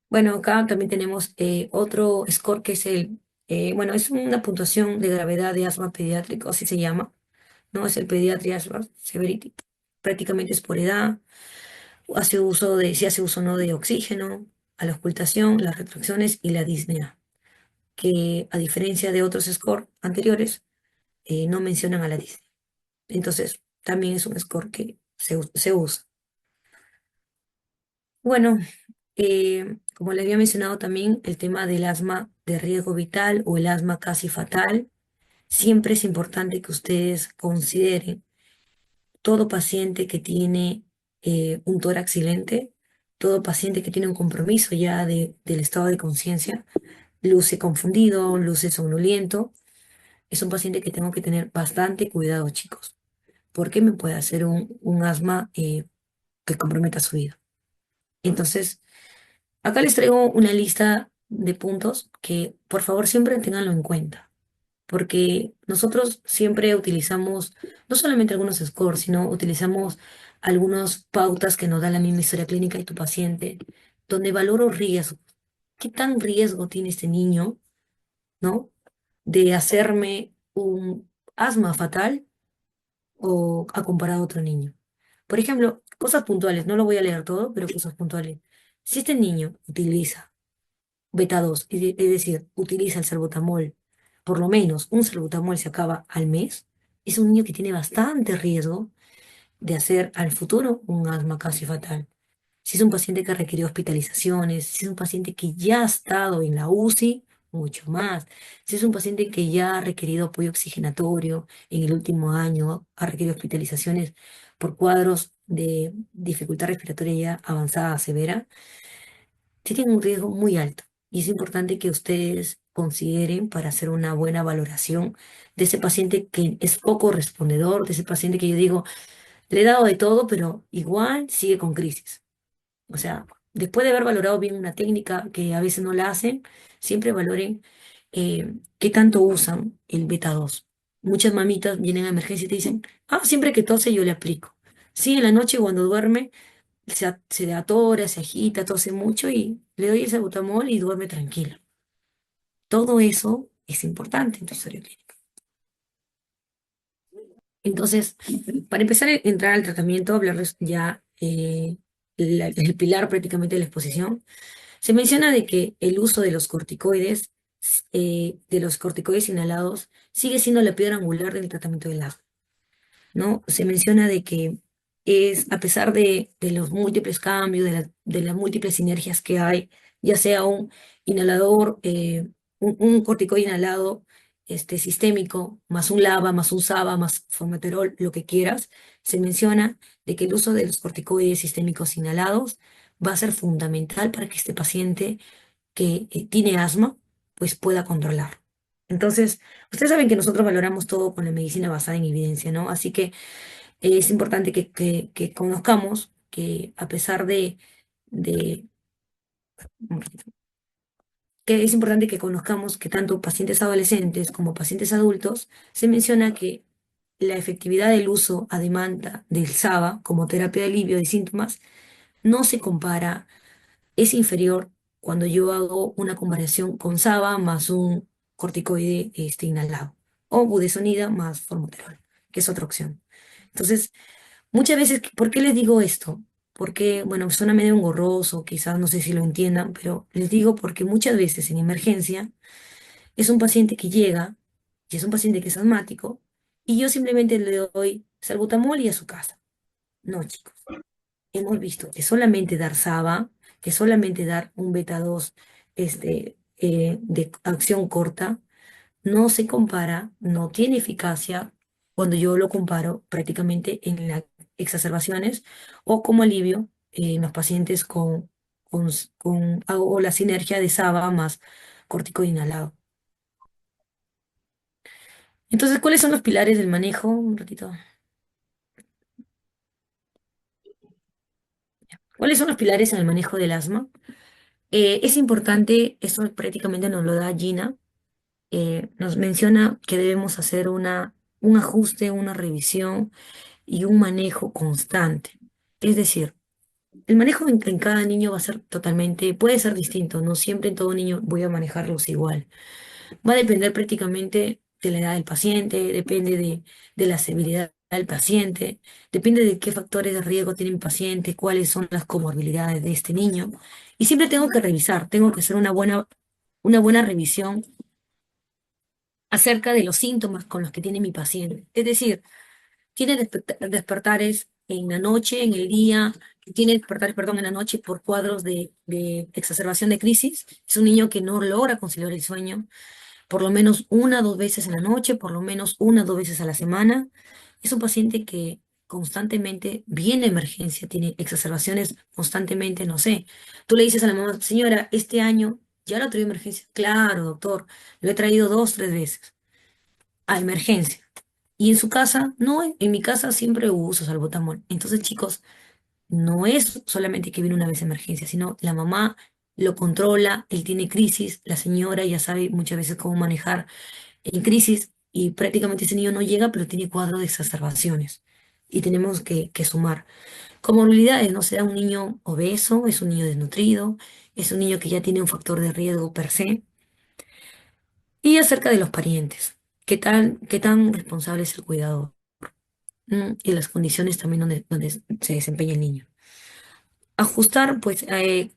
Speaker 1: Bueno, acá también tenemos otro score que es bueno, es una puntuación de gravedad de asma pediátrico, así se llama, ¿no? Es el Pediatric Asthma Severity. Prácticamente es por edad, si hace uso o no de oxígeno, a la ocultación, las retracciones y la disnea, que a diferencia de otros scores anteriores, no mencionan a la disnea. Entonces, también es un score que se usa. Bueno, como le había mencionado también, el tema del asma de riesgo vital o el asma casi fatal, siempre es importante que ustedes consideren todo paciente que tiene un tórax silente, todo paciente que tiene un compromiso ya del estado de conciencia, luce confundido, luce somnoliento, es un paciente que tengo que tener bastante cuidado, chicos, porque me puede hacer un asma que comprometa su vida. Entonces, acá les traigo una lista de puntos que por favor siempre tenganlo en cuenta, porque nosotros siempre utilizamos no solamente algunos scores, sino utilizamos algunas pautas que nos da la misma historia clínica de tu paciente, donde valoro riesgo. ¿Qué tan riesgo tiene este niño, ¿no? De hacerme un asma fatal o a comparado a otro niño. Por ejemplo, cosas puntuales, no lo voy a leer todo, pero cosas puntuales. Si este niño utiliza beta 2, es decir, utiliza el salbutamol, por lo menos un salbutamol se acaba al mes, es un niño que tiene bastante riesgo de hacer al futuro un asma casi fatal. Si es un paciente que requirió hospitalizaciones, si es un paciente que ya ha estado en la UCI, mucho más. Si es un paciente que ya ha requerido apoyo oxigenatorio en el último año, ha requerido hospitalizaciones por cuadros de dificultad respiratoria ya avanzada, severa, tienen un riesgo muy alto. Y es importante que ustedes consideren para hacer una buena valoración de ese paciente que es poco respondedor, de ese paciente que yo digo, le he dado de todo, pero igual sigue con crisis. O sea, después de haber valorado bien una técnica que a veces no la hacen, siempre valoren qué tanto usan el beta 2. Muchas mamitas vienen a emergencia y te dicen, siempre que tose yo le aplico. Sí, en la noche cuando duerme se atora, se agita, tose mucho y le doy el salbutamol y duerme tranquilo. Todo eso es importante en tu historia clínica. Entonces, para empezar a entrar al tratamiento, hablarles ya el pilar prácticamente de la exposición. Se menciona de que el uso de los corticoides inhalados, sigue siendo la piedra angular del tratamiento del asma, ¿no? Se menciona de que a pesar de los múltiples cambios, de las múltiples sinergias que hay, ya sea un inhalador, un corticoide inhalado sistémico, más un LABA, más un SABA, más formoterol, lo que quieras, se menciona de que el uso de los corticoides sistémicos inhalados va a ser fundamental para que este paciente que tiene asma, pues pueda controlar. Entonces, ustedes saben que nosotros valoramos todo con la medicina basada en evidencia, ¿no? Así que es importante que conozcamos que a pesar de, que es importante que conozcamos que tanto pacientes adolescentes como pacientes adultos se menciona que la efectividad del uso a demanda del SABA como terapia de alivio de síntomas no se compara, es inferior cuando yo hago una comparación con SABA más un corticoide inhalado o budesonida más formoterol, que es otra opción. Entonces, muchas veces, ¿por qué les digo esto? Porque, bueno, suena medio engorroso, quizás no sé si lo entiendan, pero les digo porque muchas veces en emergencia es un paciente que llega y es un paciente que es asmático y yo simplemente le doy salbutamol y a su casa. No, chicos. Hemos visto que solamente dar SABA, que solamente dar un beta 2 de acción corta, no se compara, no tiene eficacia cuando yo lo comparo prácticamente en las exacerbaciones o como alivio en los pacientes o la sinergia de SABA más corticoide inhalado. Entonces, ¿cuáles son los pilares del manejo? Un ratito. ¿Cuáles son los pilares en el manejo del asma? Es importante, esto prácticamente nos lo da Gina, nos menciona que debemos hacer un ajuste, una revisión y un manejo constante. Es decir, el manejo en cada niño va a ser totalmente, puede ser distinto, no siempre en todo niño voy a manejarlos igual. Va a depender prácticamente de la edad del paciente, depende de la severidad del paciente, depende de qué factores de riesgo tiene mi paciente, cuáles son las comorbilidades de este niño. Y siempre tengo que revisar, tengo que hacer una buena revisión acerca de los síntomas con los que tiene mi paciente. Es decir, tiene despertares en la noche, en el día, tiene despertares, perdón, en la noche por cuadros de exacerbación de crisis. Es un niño que no logra conciliar el sueño por lo menos una o dos veces en la noche, por lo menos una o dos veces a la semana. Es un paciente que constantemente viene a emergencia, tiene exacerbaciones constantemente, no sé. Tú le dices a la mamá, señora, este año ya lo traído emergencia. Claro, doctor, lo he traído dos, tres veces a emergencia. Y en su casa, no, en mi casa siempre uso salbutamol. Entonces, chicos, no es solamente que viene una vez a emergencia, sino la mamá lo controla, él tiene crisis, la señora ya sabe muchas veces cómo manejar en crisis y prácticamente ese niño no llega, pero tiene cuadro de exacerbaciones. Y tenemos que sumar. Comorbilidades, no sea un niño obeso, es un niño desnutrido, es un niño que ya tiene un factor de riesgo per se. Y acerca de los parientes, qué tan responsable es el cuidador? Y las condiciones también donde se desempeña el niño. Ajustar, pues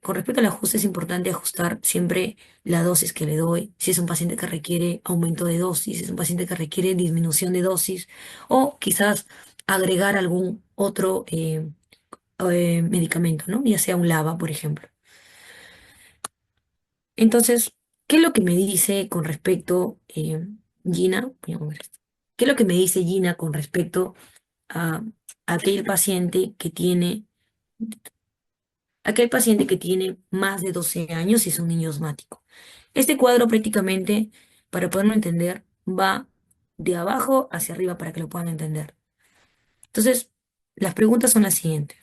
Speaker 1: con respecto al ajuste es importante ajustar siempre la dosis que le doy. Si es un paciente que requiere aumento de dosis, si es un paciente que requiere disminución de dosis o quizás agregar algún otro medicamento, ¿no? Ya sea un LABA, por ejemplo. Entonces, ¿qué es lo que me dice con respecto, Gina? Voy a mover esto. ¿Qué es lo que me dice Gina con respecto a aquel paciente que tiene aquel paciente que tiene más de 12 años y es un niño asmático? Este cuadro prácticamente, para poderlo entender, va de abajo hacia arriba para que lo puedan entender. Entonces, las preguntas son las siguientes.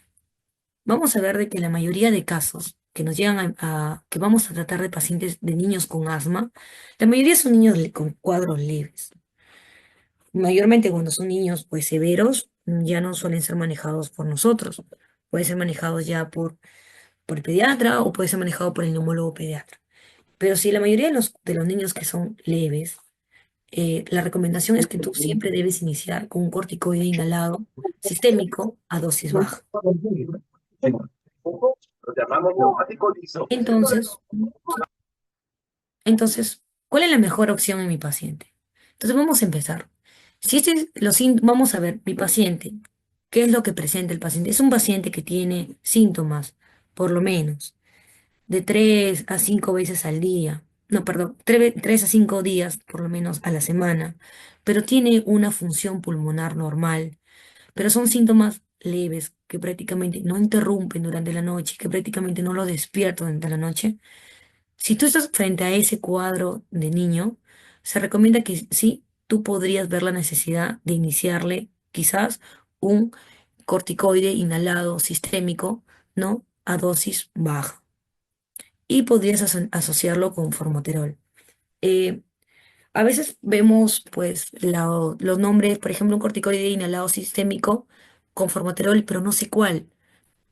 Speaker 1: Vamos a ver de que la mayoría de casos que nos llegan que vamos a tratar de pacientes de niños con asma, la mayoría son niños con cuadros leves. Mayormente cuando son niños pues severos, ya no suelen ser manejados por nosotros. Pueden ser manejados ya por el pediatra o puede ser manejado por el neumólogo pediatra. Pero si la mayoría de los niños que son leves, la recomendación es que tú siempre debes iniciar con un corticoide inhalado sistémico a dosis baja.
Speaker 2: Lo llamamos neumático liso.
Speaker 1: Entonces, entonces, ¿cuál es la mejor opción en mi paciente? Entonces vamos a empezar. Si vamos a ver, mi paciente, ¿qué es lo que presenta el paciente? Es un paciente que tiene síntomas, por lo menos de 3 a 5 veces al día, no, perdón, 3 a 5 días por lo menos a la semana, pero tiene una función pulmonar normal, pero son síntomas leves que prácticamente no interrumpen durante la noche, que prácticamente no lo despierto durante la noche. Si tú estás frente a ese cuadro de niño, se recomienda que sí, tú podrías ver la necesidad de iniciarle quizás un corticoide inhalado sistémico, ¿no? A dosis baja y podrías asociarlo con formoterol. Eh, a veces vemos pues los nombres, por ejemplo, un corticoide inhalado sistémico con formoterol, pero no sé cuál.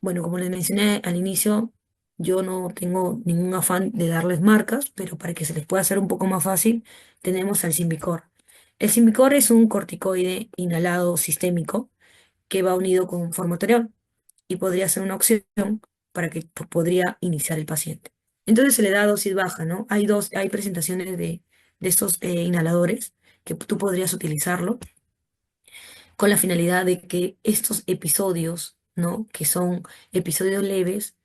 Speaker 1: Bueno, como les mencioné al inicio, yo no tengo ningún afán de darles marcas, pero para que se les pueda hacer un poco más fácil, tenemos al Symbicort. El Symbicort es un corticoide inhalado sistémico que va unido con formoterol. y podría ser una opción para que podría iniciar el paciente. Entonces se le da dosis baja, ¿no? Hay presentaciones de estos inhaladores que tú podrías utilizarlo con la finalidad de que estos episodios, ¿no? Que son episodios leves,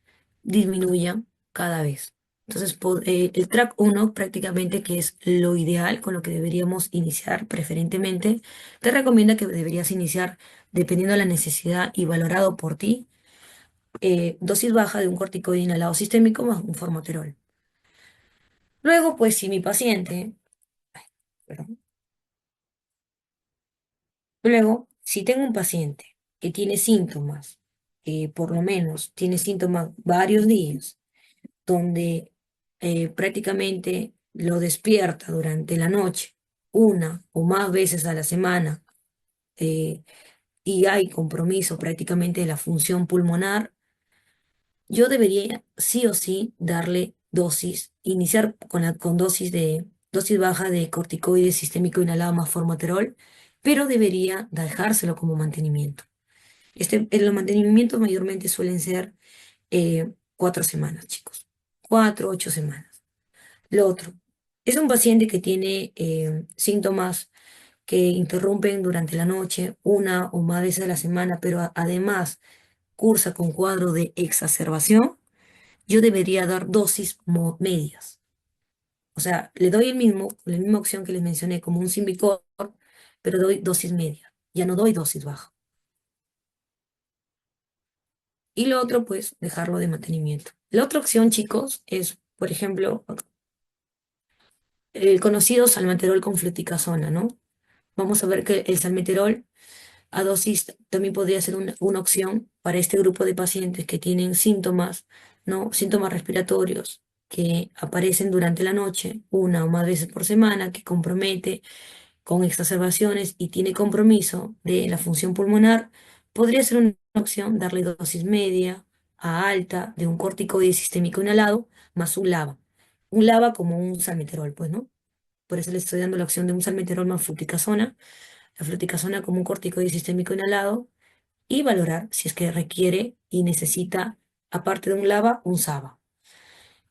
Speaker 1: disminuyan cada vez. Entonces, el track uno prácticamente, que es lo ideal con lo que deberíamos iniciar preferentemente, te recomienda que deberías iniciar, dependiendo de la necesidad y valorado por ti, dosis baja de un corticoide inhalado sistémico más un formoterol. Luego, pues si mi paciente, perdón, luego, si tengo un paciente que tiene síntomas, que por lo menos tiene síntomas varios días, donde prácticamente lo despierta durante la noche, una o más veces a la semana, eh, y hay compromiso prácticamente de la función pulmonar, yo debería sí o sí darle dosis, iniciar con dosis baja de corticoide sistémico inhalado más formoterol, pero debería dejárselo como mantenimiento. Los mantenimientos mayormente suelen ser 4 semanas, chicos. 4, 8 semanas. Lo otro, es un paciente que tiene síntomas que interrumpen durante la noche, una o más veces a la semana, pero además cursa con cuadro de exacerbación. Yo debería dar dosis medias. O sea, le doy la misma opción que les mencioné, como un Symbicort, pero doy dosis media. Ya no doy dosis baja. Y lo otro, pues, dejarlo de mantenimiento. La otra opción, chicos, es, por ejemplo, el conocido salmeterol con fluticasona, ¿no? Vamos a ver que el salmeterol a dosis también podría ser una opción para este grupo de pacientes que tienen síntomas, ¿no? Síntomas respiratorios que aparecen durante la noche, una o más veces por semana, que compromete con exacerbaciones y tiene compromiso de la función pulmonar. Podría ser una opción darle dosis media a alta de un corticoide sistémico inhalado más un LABA. Un LABA como un salmeterol, pues, ¿no? Por eso le estoy dando la opción de un salmeterol más fluticasona, la fluticasona como un corticoide sistémico inhalado, y valorar si es que requiere y necesita, aparte de un LABA, un SABA.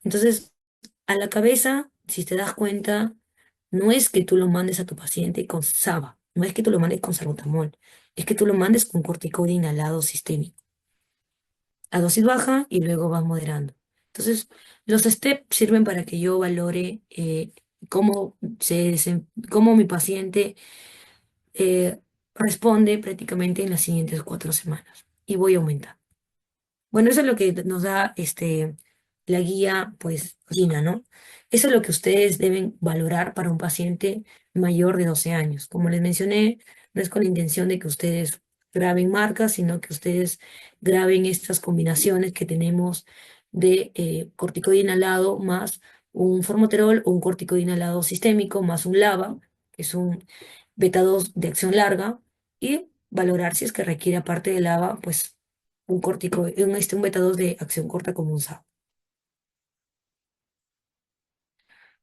Speaker 1: Entonces, a la cabeza, si te das cuenta, no es que tú lo mandes a tu paciente con SABA, no es que tú lo mandes con salbutamol, es que tú lo mandes con corticoide inhalado sistémico, a dosis baja y luego vas moderando. Entonces, los steps sirven para que yo valore cómo mi paciente responde prácticamente en las siguientes 4 semanas y voy aumentando. Bueno, eso es lo que nos da la guía, pues, Gina, ¿no? Eso es lo que ustedes deben valorar para un paciente mayor de 12 años. Como les mencioné, no es con la intención de que ustedes graben marcas, sino que ustedes graben estas combinaciones que tenemos de corticoide inhalado más un formoterol o un corticoide inhalado sistémico más un LABA, que es un beta 2 de acción larga, y valorar si es que requiere, aparte del LABA, pues un beta 2 de acción corta como un SAB.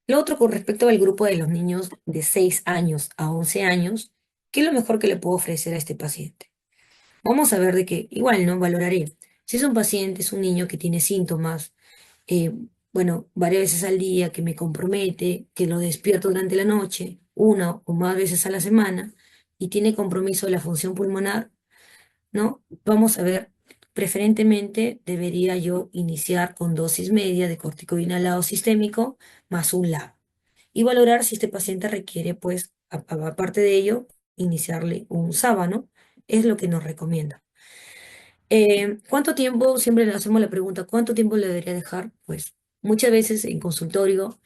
Speaker 1: Lo otro con respecto al grupo de los niños de 6 años a 11 años, ¿qué es lo mejor que le puedo ofrecer a este paciente? Vamos a ver de qué, igual, ¿no? Valoraré. Si es un paciente, es un niño que tiene síntomas, eh, bueno, varias veces al día, que me compromete, que lo despierto durante la noche, una o más veces a la semana, y tiene compromiso de la función pulmonar, ¿no? Vamos a ver, preferentemente debería yo iniciar con dosis media de corticoide inhalado sistémico más un LAB y valorar si este paciente requiere, pues, aparte de ello, iniciarle un SABA, ¿no? Es lo que nos recomienda. ¿Cuánto tiempo? Siempre le hacemos la pregunta, ¿cuánto tiempo le debería dejar? Pues muchas veces en consultorio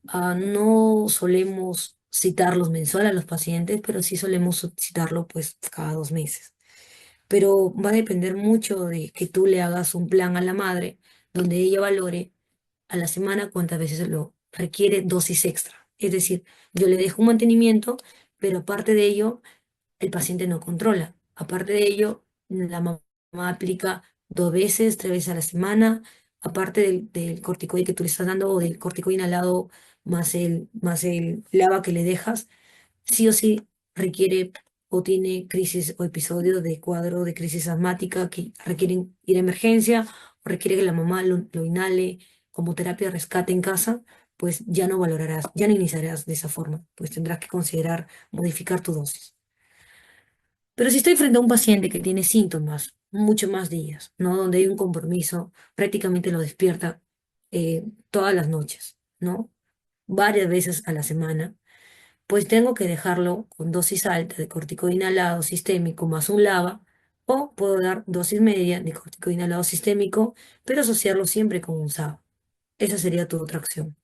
Speaker 1: no solemos citarlos mensual a los pacientes, pero sí solemos citarlo pues cada 2 meses, pero va a depender mucho de que tú le hagas un plan a la madre donde ella valore a la semana cuántas veces lo requiere dosis extra. Es decir, yo le dejo un mantenimiento, pero aparte de ello, el paciente no controla. Aparte de ello, la mamá aplica 2 veces, 3 veces a la semana, aparte del corticoide que tú le estás dando o del corticoide inhalado más el LABA que le dejas, sí o sí requiere o tiene crisis o episodio de cuadro de crisis asmática que requieren ir a emergencia o requiere que la mamá lo inhale como terapia de rescate en casa, pues ya no valorarás, ya no iniciarás de esa forma, pues tendrás que considerar modificar tu dosis. Pero si estoy frente a un paciente que tiene síntomas mucho más días, ¿no? Donde hay un compromiso, prácticamente lo despierta todas las noches, ¿no? Varias veces a la semana, pues tengo que dejarlo con dosis alta de corticoide inhalado sistémico más un LABA, o puedo dar dosis media de corticoide inhalado sistémico, pero asociarlo siempre con un SABA. Esa sería tu otra opción.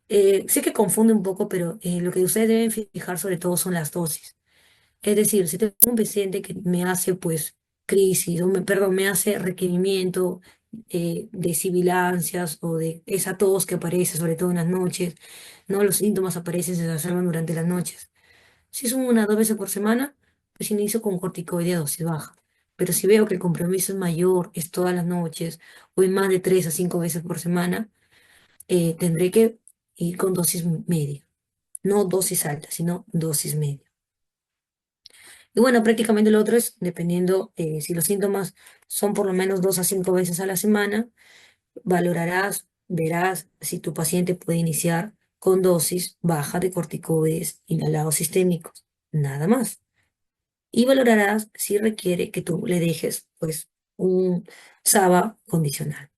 Speaker 1: Sé que confunde un poco, pero lo que ustedes deben fijar sobre todo son las dosis. Es decir, si tengo un paciente que me hace pues crisis, perdón, me hace requerimiento de sibilancias o de esa tos que aparece sobre todo en las noches, ¿no? Los síntomas aparecen, se exacerban durante las noches. Si son una o dos veces por semana, pues inicio con corticoide a dosis baja. Pero si veo que el compromiso es mayor, es todas las noches, o es más de 3 a 5 veces por semana, tendré que ir con dosis media. No dosis alta, sino dosis media. Y bueno, prácticamente lo otro es, dependiendo si los síntomas son por lo menos 2 a 5 veces a la semana, valorarás, verás si tu paciente puede iniciar con dosis baja de corticoides inhalados sistémicos, nada más. Y valorarás si requiere que tú le dejes, pues, un SABA condicional.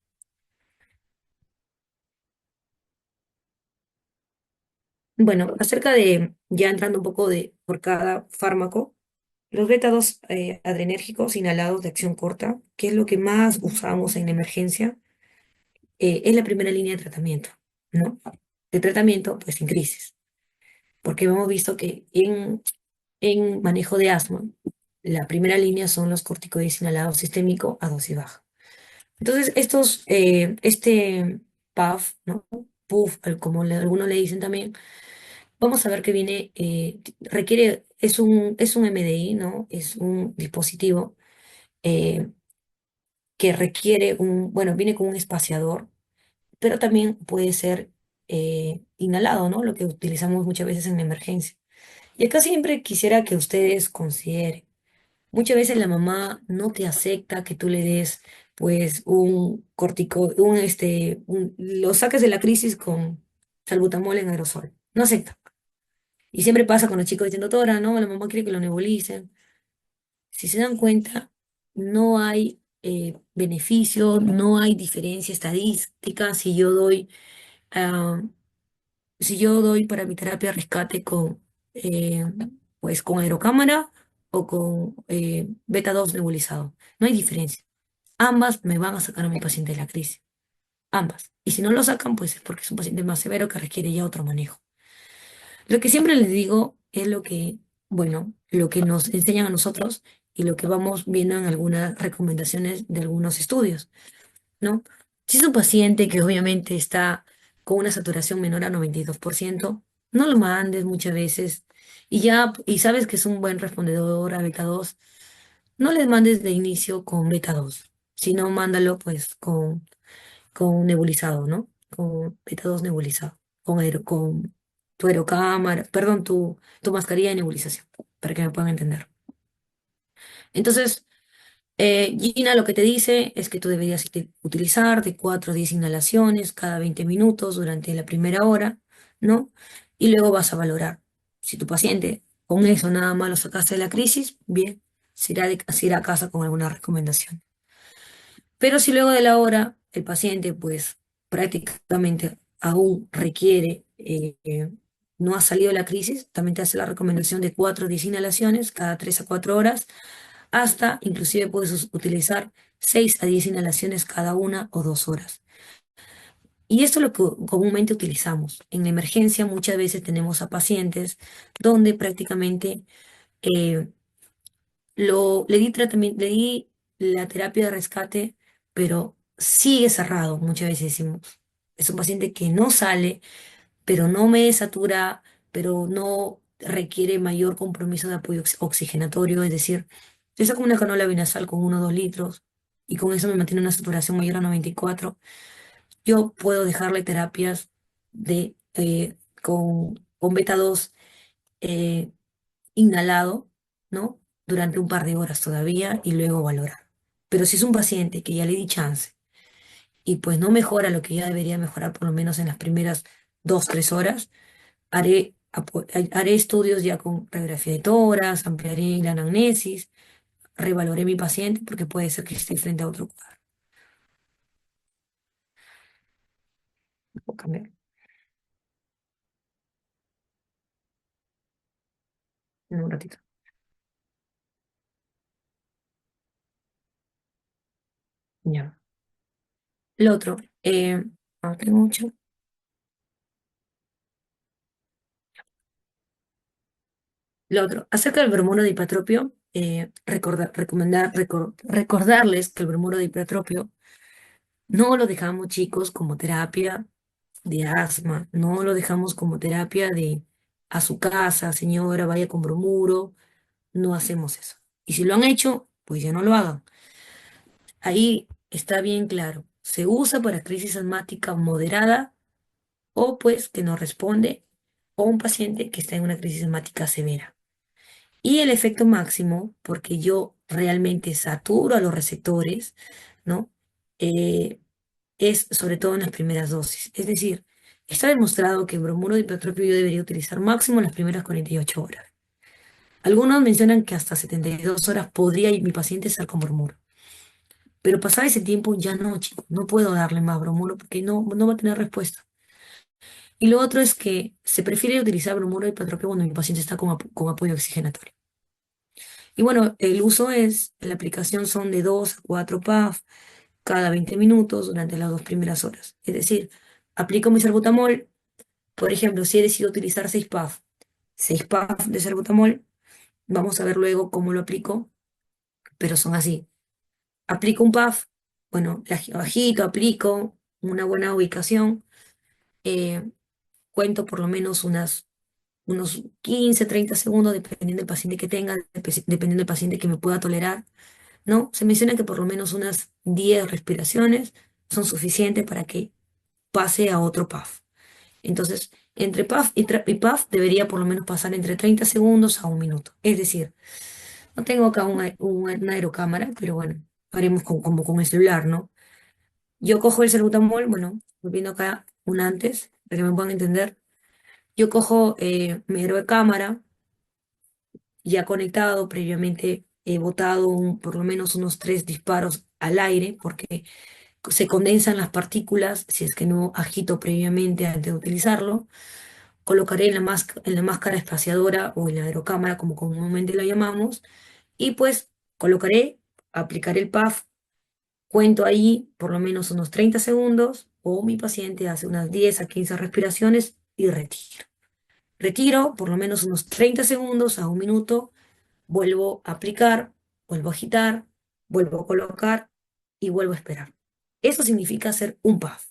Speaker 1: Bueno, acerca de, ya entrando un poco de por cada fármaco, los beta 2 adrenérgicos inhalados de acción corta, que es lo que más usamos en emergencia, es la primera línea de tratamiento, ¿no? De tratamiento, pues en crisis, porque hemos visto que en manejo de asma, la primera línea son los corticoides inhalados sistémico a dosis baja. Entonces, este PAF, ¿no? PUF, como algunos le dicen también, vamos a ver que viene, requiere, es un MDI, ¿no? Es un dispositivo eh, que requiere bueno, viene con un espaciador, pero también puede ser inhalado, ¿no? Lo que utilizamos muchas veces en emergencia. Y acá siempre quisiera que ustedes consideren, muchas veces la mamá no te acepta que tú le des, pues, un cortico, lo saques de la crisis con salbutamol en aerosol. No acepta. Y siempre pasa con los chicos diciendo, doctora, no, la mamá quiere que lo nebulicen. Si se dan cuenta, no hay beneficio, no hay diferencia estadística ah, si yo doy para mi terapia rescate eh, pues con aerocámara o con beta 2 nebulizado. No hay diferencia. Ambas me van a sacar a mi paciente de la crisis. Ambas. Y si no lo sacan, pues es porque es un paciente más severo que requiere ya otro manejo. Lo que siempre les digo es bueno, lo que nos enseñan a nosotros y lo que vamos viendo en algunas recomendaciones de algunos estudios, ¿no? Si es un paciente que obviamente está con una saturación menor a 92%, no lo mandes muchas veces y sabes que es un buen respondedor a beta 2, no les mandes de inicio con beta 2, sino mándalo pues con nebulizado, ¿no? Con beta 2 nebulizado, con tu aerocámara, perdón, tu mascarilla de nebulización, para que me puedan entender. Entonces, Gina lo que te dice es que tú deberías utilizar de 4 a 10 inhalaciones cada 20 minutos durante la primera hora, ¿no? Y luego vas a valorar. Si tu paciente con eso nada más lo sacaste de la crisis, bien, se irá a casa con alguna recomendación. Pero si luego de la hora el paciente pues prácticamente aún requiere, no ha salido de la crisis, también te hace la recomendación de 4 a 10 inhalaciones cada 3 a 4 horas, hasta inclusive puedes utilizar 6 a 10 inhalaciones cada 1 o 2 horas. Y esto es lo que comúnmente utilizamos. En la emergencia muchas veces tenemos a pacientes donde prácticamente eh, le di la terapia de rescate, pero sigue cerrado, muchas veces decimos. Es un paciente que no sale, pero no me satura, pero no requiere mayor compromiso de apoyo oxigenatorio, es decir, yo saco una canola binasal con 1 o 2 litros y con eso me mantiene una saturación mayor a 94. Yo puedo dejarle terapias con beta 2 inhalado ¿no? Durante un par de horas todavía y luego valorar. Pero si es un paciente que ya le di chance y pues no mejora lo que ya debería mejorar por lo menos en las primeras 2, 3 horas, haré estudios ya con radiografía de tórax, ampliaré la anamnesis, revaloré mi paciente porque puede ser que esté frente a otro cuadro. Voy a cambiar en un ratito. Ya. Lo otro, tengo mucho. Lo otro, acerca del bromuro de hipatropio, recordarles que el bromuro de hipatropio no lo dejamos, chicos, como terapia de asma, no lo dejamos como terapia de a su casa, señora, vaya con bromuro, no hacemos eso. Y si lo han hecho, pues ya no lo hagan. Ahí está bien claro, se usa para crisis asmática moderada o pues que no responde o un paciente que está en una crisis asmática severa. Y el efecto máximo, porque yo realmente saturo a los receptores, ¿no? Eh, es sobre todo en las primeras dosis. Es decir, está demostrado que el bromuro de hipertrofio yo debería utilizar máximo en las primeras 48 horas. Algunos mencionan que hasta 72 horas podría mi paciente estar con bromuro. Pero pasado ese tiempo ya no, chicos, no puedo darle más bromuro porque no va a tener respuesta. Y lo otro es que se prefiere utilizar bromuro de hipertrofio cuando mi paciente está con apoyo oxigenatorio. Y bueno, el uso es, la aplicación son de 2 a 4 puffs cada 20 minutos durante las 2 primeras horas. Es decir, aplico mi salbutamol, por ejemplo, si he decidido utilizar 6 puffs, 6 puffs de salbutamol, vamos a ver luego cómo lo aplico, pero son así. Aplico un puff, bueno, bajito, aplico una buena ubicación, eh, cuento por lo menos unos 15, 30 segundos, dependiendo del paciente que tenga, dependiendo del paciente que me pueda tolerar. ¿No? Se menciona que por lo menos unas 10 respiraciones son suficientes para que pase a otro puff. Entonces, entre puff y puff debería por lo menos pasar entre 30 segundos a 1 minuto. Es decir, no tengo acá una aerocámara, pero bueno, haremos como con el celular, ¿no? Yo cojo el salbutamol, bueno, volviendo acá un antes, para que me puedan entender. Yo cojo mi aerocámara, ya conectado, previamente he botado por lo menos unos 3 disparos al aire, porque se condensan las partículas si es que no agito previamente antes de utilizarlo. Colocaré en la máscara espaciadora o en la aerocámara, como comúnmente la llamamos, y pues aplicaré el puff, cuento ahí por lo menos unos 30 segundos, o mi paciente hace unas 10 a 15 respiraciones y retiro. Retiro por lo menos unos 30 segundos a 1 minuto, vuelvo a aplicar, vuelvo a agitar, vuelvo a colocar y vuelvo a esperar. Eso significa hacer un puff.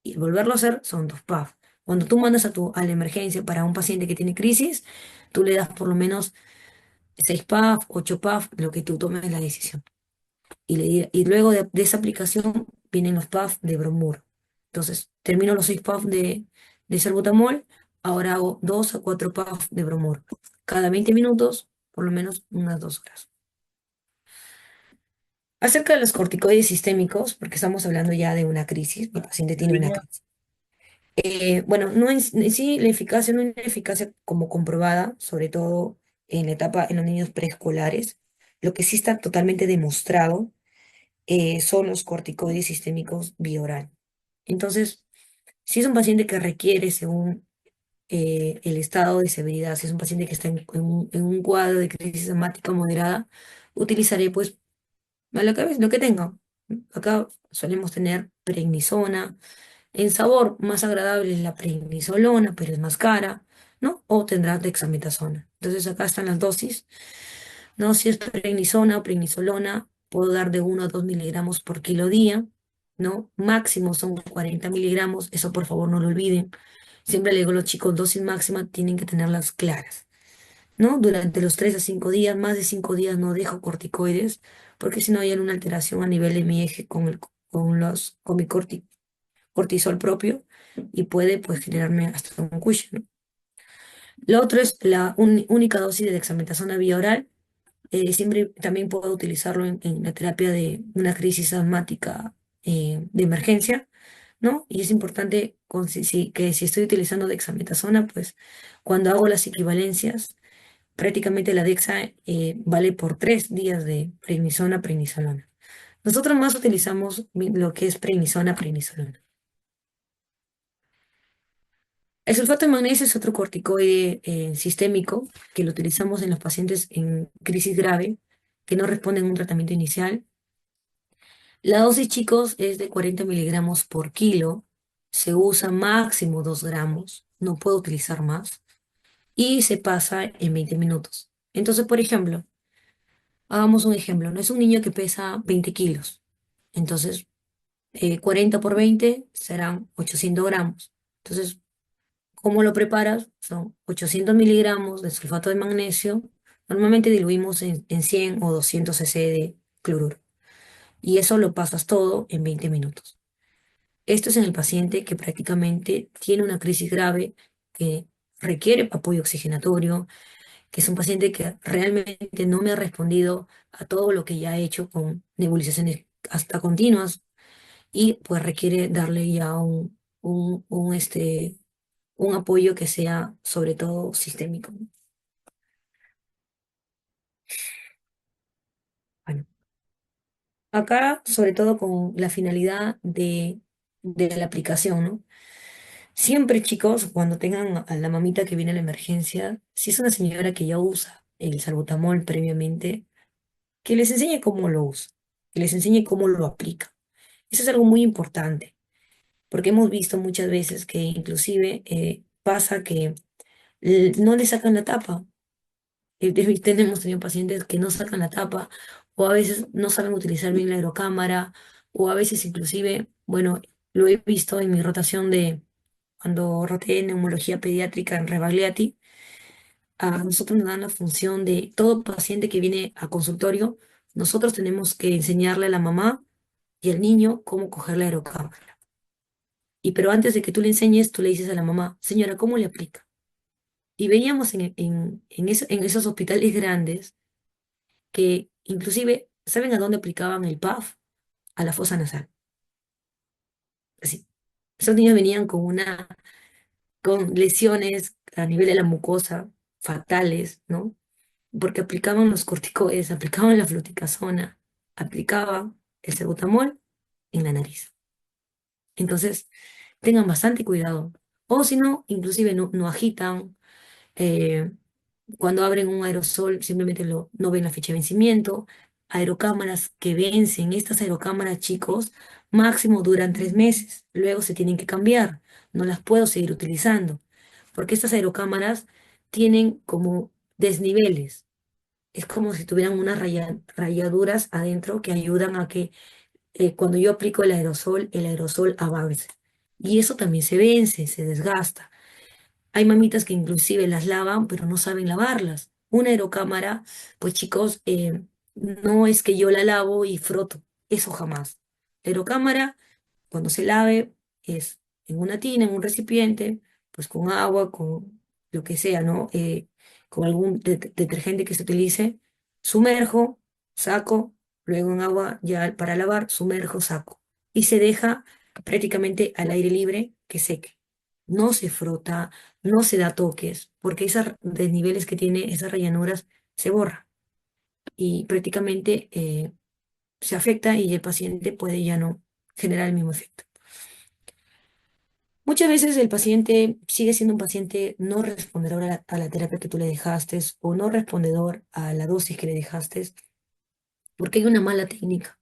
Speaker 1: Y volverlo a hacer son 2 puffs. Cuando tú mandas a la emergencia para un paciente que tiene crisis, tú le das por lo menos 6 puffs, 8 puffs, lo que tú tomes la decisión. Y luego de esa aplicación vienen los puffs de bromuro. Entonces, termino los 6 puffs de salbutamol, ahora hago 2 a 4 puffs de bromuro. Cada 20 minutos, por lo menos unas 2 horas. Acerca de los corticoides sistémicos, porque estamos hablando ya de una crisis, mi paciente tiene una crisis. Bueno, no en sí la eficacia, no hay una eficacia como comprobada, sobre todo en la etapa en los niños preescolares. Lo que sí está totalmente demostrado son los corticoides sistémicos vía oral. Entonces, si es un paciente que requiere, según el estado de severidad, si es un paciente que está en un cuadro de crisis asmática moderada, utilizaré pues a la cabeza lo que tenga. Acá solemos tener prednisona. En sabor, más agradable es la prednisolona, pero es más cara, ¿no? O tendrá dexametasona. Entonces acá están las dosis, ¿no? Si es prednisona o prednisolona, puedo dar de 1 a 2 miligramos por kilo día, ¿no? Máximo son 40 miligramos, eso por favor no lo olviden. Siempre le digo a los chicos, dosis máxima tienen que tenerlas claras, ¿no? Durante los 3 a 5 días, más de 5 días no dejo corticoides, porque si no hay alguna alteración a nivel de mi eje con mi cortisol propio y puede pues generarme hasta un Cushing, ¿no? Lo otro es la única dosis de dexametasona vía oral. Siempre también puedo utilizarlo en la terapia de una crisis asmática de emergencia, ¿no? Y es importante que si estoy utilizando dexametasona, pues cuando hago las equivalencias, prácticamente la dexa vale por 3 días de prednisona, prednisolona. Nosotros más utilizamos lo que es prednisona, prednisolona. El sulfato de magnesio es otro corticoide sistémico que lo utilizamos en los pacientes en crisis grave que no responden a un tratamiento inicial. La dosis, chicos, es de 40 miligramos por kilo. Se usa máximo 2 gramos. No puedo utilizar más. Y se pasa en 20 minutos. Entonces, por ejemplo, hagamos un ejemplo. No es un niño que pesa 20 kilos. Entonces, 40 por 20 serán 800 gramos. Entonces, ¿cómo lo preparas? Son 800 miligramos de sulfato de magnesio. Normalmente diluimos en 100 o 200 cc de cloruro. Y eso lo pasas todo en 20 minutos. Esto es en el paciente que prácticamente tiene una crisis grave, que requiere apoyo oxigenatorio, que es un paciente que realmente no me ha respondido a todo lo que ya he hecho con nebulizaciones hasta continuas y pues requiere darle ya un apoyo que sea sobre todo sistémico. Bueno, acá sobre todo con la finalidad de la aplicación, ¿no? Siempre, chicos, cuando tengan a la mamita que viene a la emergencia, si es una señora que ya usa el salbutamol previamente, que les enseñe cómo lo usa, que les enseñe cómo lo aplica. Eso es algo muy importante, porque hemos visto muchas veces que inclusive pasa que no le sacan la tapa. Tenemos tenido pacientes que no sacan la tapa, o a veces no saben utilizar bien la aerocámara, o a veces inclusive, bueno, lo he visto en mi rotación de cuando roté neumología pediátrica en Rebagliati, a nosotros nos dan la función de todo paciente que viene a consultorio, nosotros tenemos que enseñarle a la mamá y al niño cómo coger la aerocámara. Y pero antes de que tú le enseñes, tú le dices a la mamá, señora, ¿cómo le aplica? Y veíamos en esos hospitales grandes que inclusive, ¿saben a dónde aplicaban el PAF? A la fosa nasal. Así. Esos niños venían con lesiones a nivel de la mucosa fatales, ¿no? Porque aplicaban los corticoides, aplicaban la fluticasona, aplicaban el salbutamol en la nariz. Entonces, tengan bastante cuidado. O si no, inclusive no agitan. eh, Cuando abren un aerosol, simplemente no ven la fecha de vencimiento. Aerocámaras que vencen, estas aerocámaras, chicos, máximo duran 3 meses. Luego se tienen que cambiar. No las puedo seguir utilizando. Porque estas aerocámaras tienen como desniveles. Es como si tuvieran unas rayaduras adentro que ayudan a que cuando yo aplico el aerosol avance. Y eso también se vence, se desgasta. Hay mamitas que inclusive las lavan, pero no saben lavarlas. Una aerocámara, pues chicos, no es que yo la lavo y froto, eso jamás. La aerocámara, cuando se lave, es en una tina, en un recipiente, pues con agua, con lo que sea, ¿no? Con algún detergente que se utilice, sumerjo, saco, luego en agua ya para lavar, sumerjo, saco. Y se deja prácticamente al aire libre que seque. No se frota, no se da toques, porque esos desniveles que tiene, esas rayanuras, se borra y prácticamente se afecta y el paciente puede ya no generar el mismo efecto. Muchas veces el paciente sigue siendo un paciente no respondedor a la terapia que tú le dejaste o no respondedor a la dosis que le dejaste porque hay una mala técnica.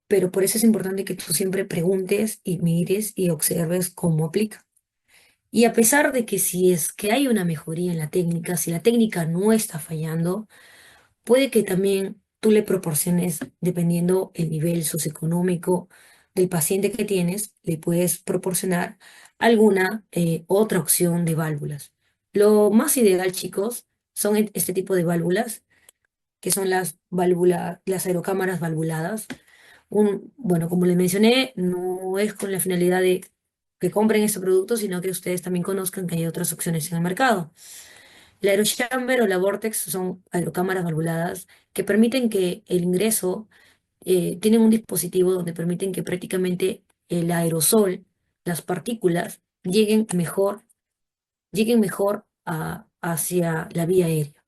Speaker 1: Pero por eso es importante que tú siempre preguntes y mires y observes cómo aplica. Y a pesar de que si es que hay una mejoría en la técnica, si la técnica no está fallando, puede que también tú le proporciones, dependiendo el nivel socioeconómico del paciente que tienes, le puedes proporcionar alguna otra opción de válvulas. Lo más ideal, chicos, son este tipo de válvulas, que son las aerocámaras valvuladas. Bueno, como les mencioné, no es con la finalidad de que compren ese producto, sino que ustedes también conozcan que hay otras opciones en el mercado. La aerochamber o la vortex son aerocámaras valvuladas que permiten que el ingreso, tienen un dispositivo donde permiten que prácticamente el aerosol, las partículas, lleguen mejor hacia la vía aérea.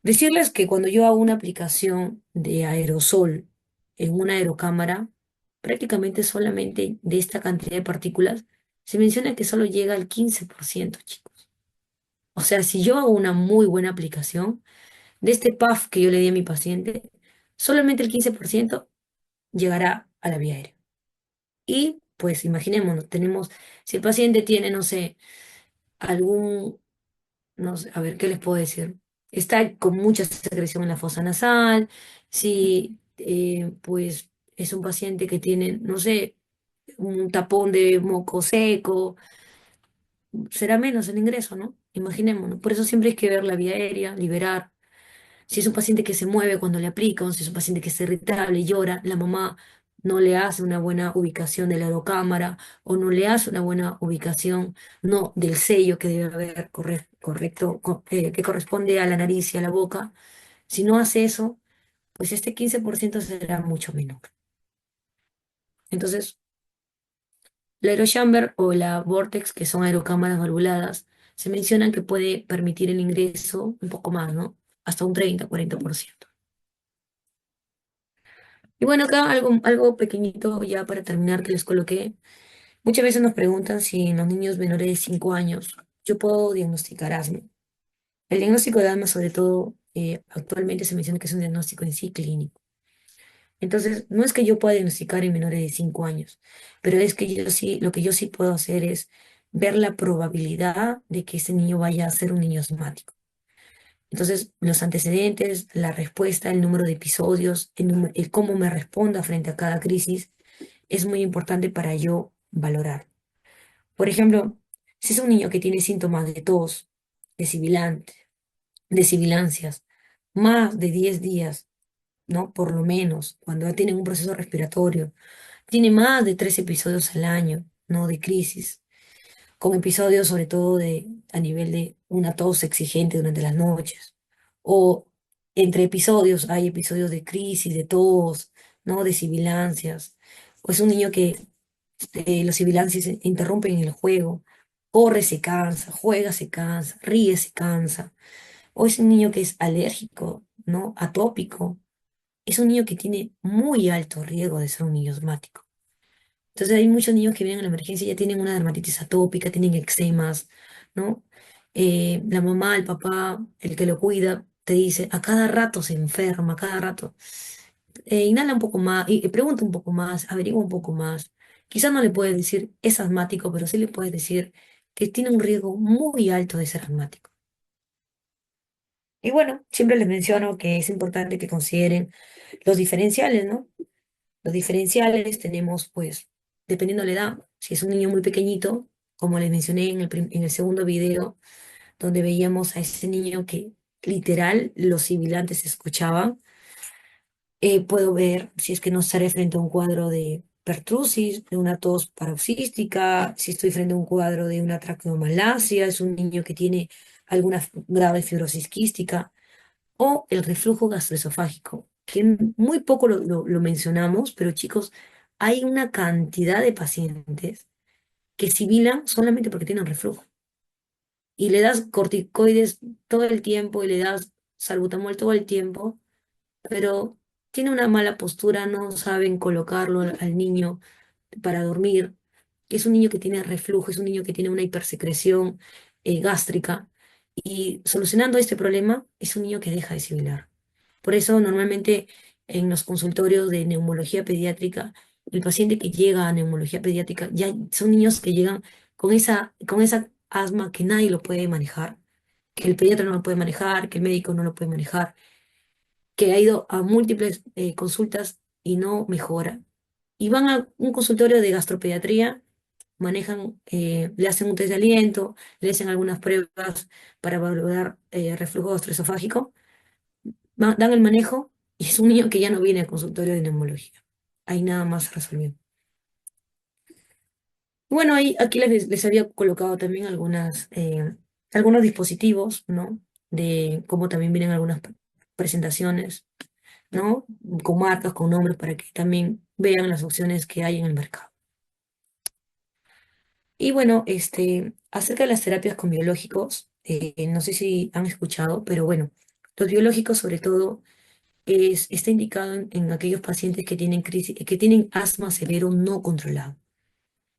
Speaker 1: Decirles que cuando yo hago una aplicación de aerosol en una aerocámara, prácticamente solamente de esta cantidad de partículas, se menciona que solo llega al 15%, chicos. O sea, si yo hago una muy buena aplicación, de este puff que yo le di a mi paciente, solamente el 15% llegará a la vía aérea. Y pues imaginémonos, si el paciente tiene, no sé, algún, no sé, a ver, ¿qué les puedo decir? Está con mucha secreción en la fosa nasal, si pues es un paciente que tiene, no sé, un tapón de moco seco, será menos el ingreso, ¿no? Imaginémonos. Por eso siempre hay que ver la vía aérea, liberar. Si es un paciente que se mueve cuando le aplican, si es un paciente que está irritable, llora, la mamá no le hace una buena ubicación de la aerocámara o no le hace una buena ubicación, no del sello que debe haber correcto, que corresponde a la nariz y a la boca. Si no hace eso, pues este 15% será mucho menor. Entonces, la aerochamber o la vortex, que son aerocámaras valvuladas, se mencionan que puede permitir el ingreso un poco más, ¿no? Hasta un 30-40%. Y bueno, acá algo pequeñito ya para terminar que les coloqué. Muchas veces nos preguntan si en los niños menores de 5 años yo puedo diagnosticar asma. El diagnóstico de asma, sobre todo, actualmente se menciona que es un diagnóstico en sí clínico. Entonces, no es que yo pueda diagnosticar en menores de 5 años, pero es que yo sí, lo que yo sí puedo hacer es ver la probabilidad de que ese niño vaya a ser un niño asmático. Entonces, los antecedentes, la respuesta, el número de episodios, el cómo me responda frente a cada crisis es muy importante para yo valorar. Por ejemplo, si es un niño que tiene síntomas de tos, de de sibilancias, más de 10 días, ¿no? Por lo menos, cuando ya tienen un proceso respiratorio, tiene más de 3 episodios al año, ¿no? De crisis, con episodios sobre todo a nivel de una tos exigente durante las noches. O entre episodios hay episodios de crisis, de tos, ¿no? De sibilancias. O es un niño que los sibilances interrumpen el juego, corre, se cansa, juega, se cansa, ríe, se cansa. O es un niño que es alérgico, ¿no? Atópico. Es un niño que tiene muy alto riesgo de ser un niño asmático. Entonces hay muchos niños que vienen a la emergencia y ya tienen una dermatitis atópica, tienen eczemas, ¿no? La mamá, el papá, el que lo cuida, te dice, a cada rato se enferma, a cada rato. Inhala un poco más, y pregunta un poco más, averigua un poco más. Quizás no le puedes decir es asmático, pero sí le puedes decir que tiene un riesgo muy alto de ser asmático. Y bueno, siempre les menciono que es importante que consideren los diferenciales, ¿no? Los diferenciales tenemos, pues, dependiendo de la edad, si es un niño muy pequeñito, como les mencioné en el segundo video, donde veíamos a ese niño que literal los sibilantes se escuchaban. Puedo ver si es que no estaré frente a un cuadro de pertusis, de una tos paroxística, si estoy frente a un cuadro de una traqueomalacia, es un niño que tiene alguna grave fibrosis quística, o el reflujo gastroesofágico, que muy poco lo mencionamos, pero chicos, hay una cantidad de pacientes que sibilan solamente porque tienen reflujo. Y le das corticoides todo el tiempo y le das salbutamol todo el tiempo, pero tiene una mala postura, no saben colocarlo al niño para dormir. Es un niño que tiene reflujo, es un niño que tiene una hipersecreción gástrica. Y solucionando este problema, es un niño que deja de sibilar. Por eso, normalmente en los consultorios de neumología pediátrica, el paciente que llega a neumología pediátrica ya son niños que llegan con esa asma que nadie lo puede manejar, que el pediatra no lo puede manejar, que el médico no lo puede manejar, que ha ido a múltiples consultas y no mejora. Y van a un consultorio de gastropediatría, le hacen un test de aliento, le hacen algunas pruebas para valorar reflujo gastroesofágico, dan el manejo y es un niño que ya no viene al consultorio de neumología. Ahí nada más se resolvió. Bueno, ahí, aquí les había colocado también algunos dispositivos, ¿no? De cómo también vienen algunas presentaciones, ¿no? Con marcas, con nombres, para que también vean las opciones que hay en el mercado. Y bueno, acerca de las terapias con biológicos, no sé si han escuchado, pero bueno, los biológicos sobre todo está indicado en aquellos pacientes que tienen crisis, que tienen asma severo no controlado.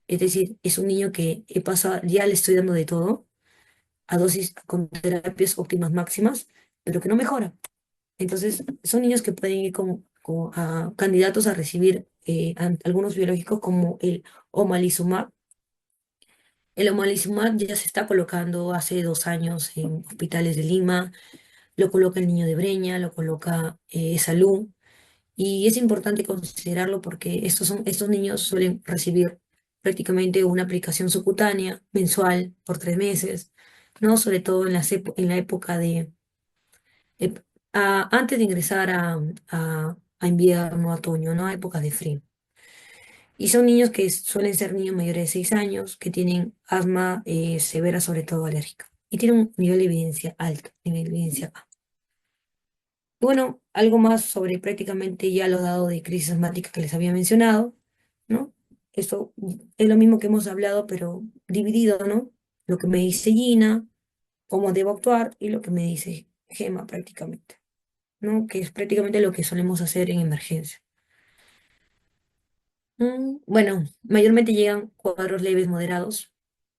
Speaker 1: Es decir, es un niño que he pasado, ya le estoy dando de todo, a dosis con terapias óptimas máximas, pero que no mejora. Entonces, son niños que pueden ir como a candidatos a recibir algunos biológicos como el omalizumab. El omalizumab ya se está colocando hace 2 años en hospitales de Lima, lo coloca el Niño de Breña, lo coloca Salud, y es importante considerarlo porque estos niños suelen recibir prácticamente una aplicación subcutánea mensual por 3 meses, ¿no? Sobre todo en la época ep- antes de ingresar a invierno, otoño, ¿no? A épocas de frío. Y son niños que suelen ser niños mayores de 6 años, que tienen asma severa, sobre todo alérgica. Y tienen un nivel de evidencia alto, nivel de evidencia A. Y bueno, algo más sobre prácticamente ya lo dado de crisis asmática que les había mencionado, ¿no? Eso es lo mismo que hemos hablado, pero dividido, ¿no? Lo que me dice Gina, cómo debo actuar y lo que me dice Gema prácticamente, ¿no? Que es prácticamente lo que solemos hacer en emergencia. Bueno, mayormente llegan cuadros leves moderados,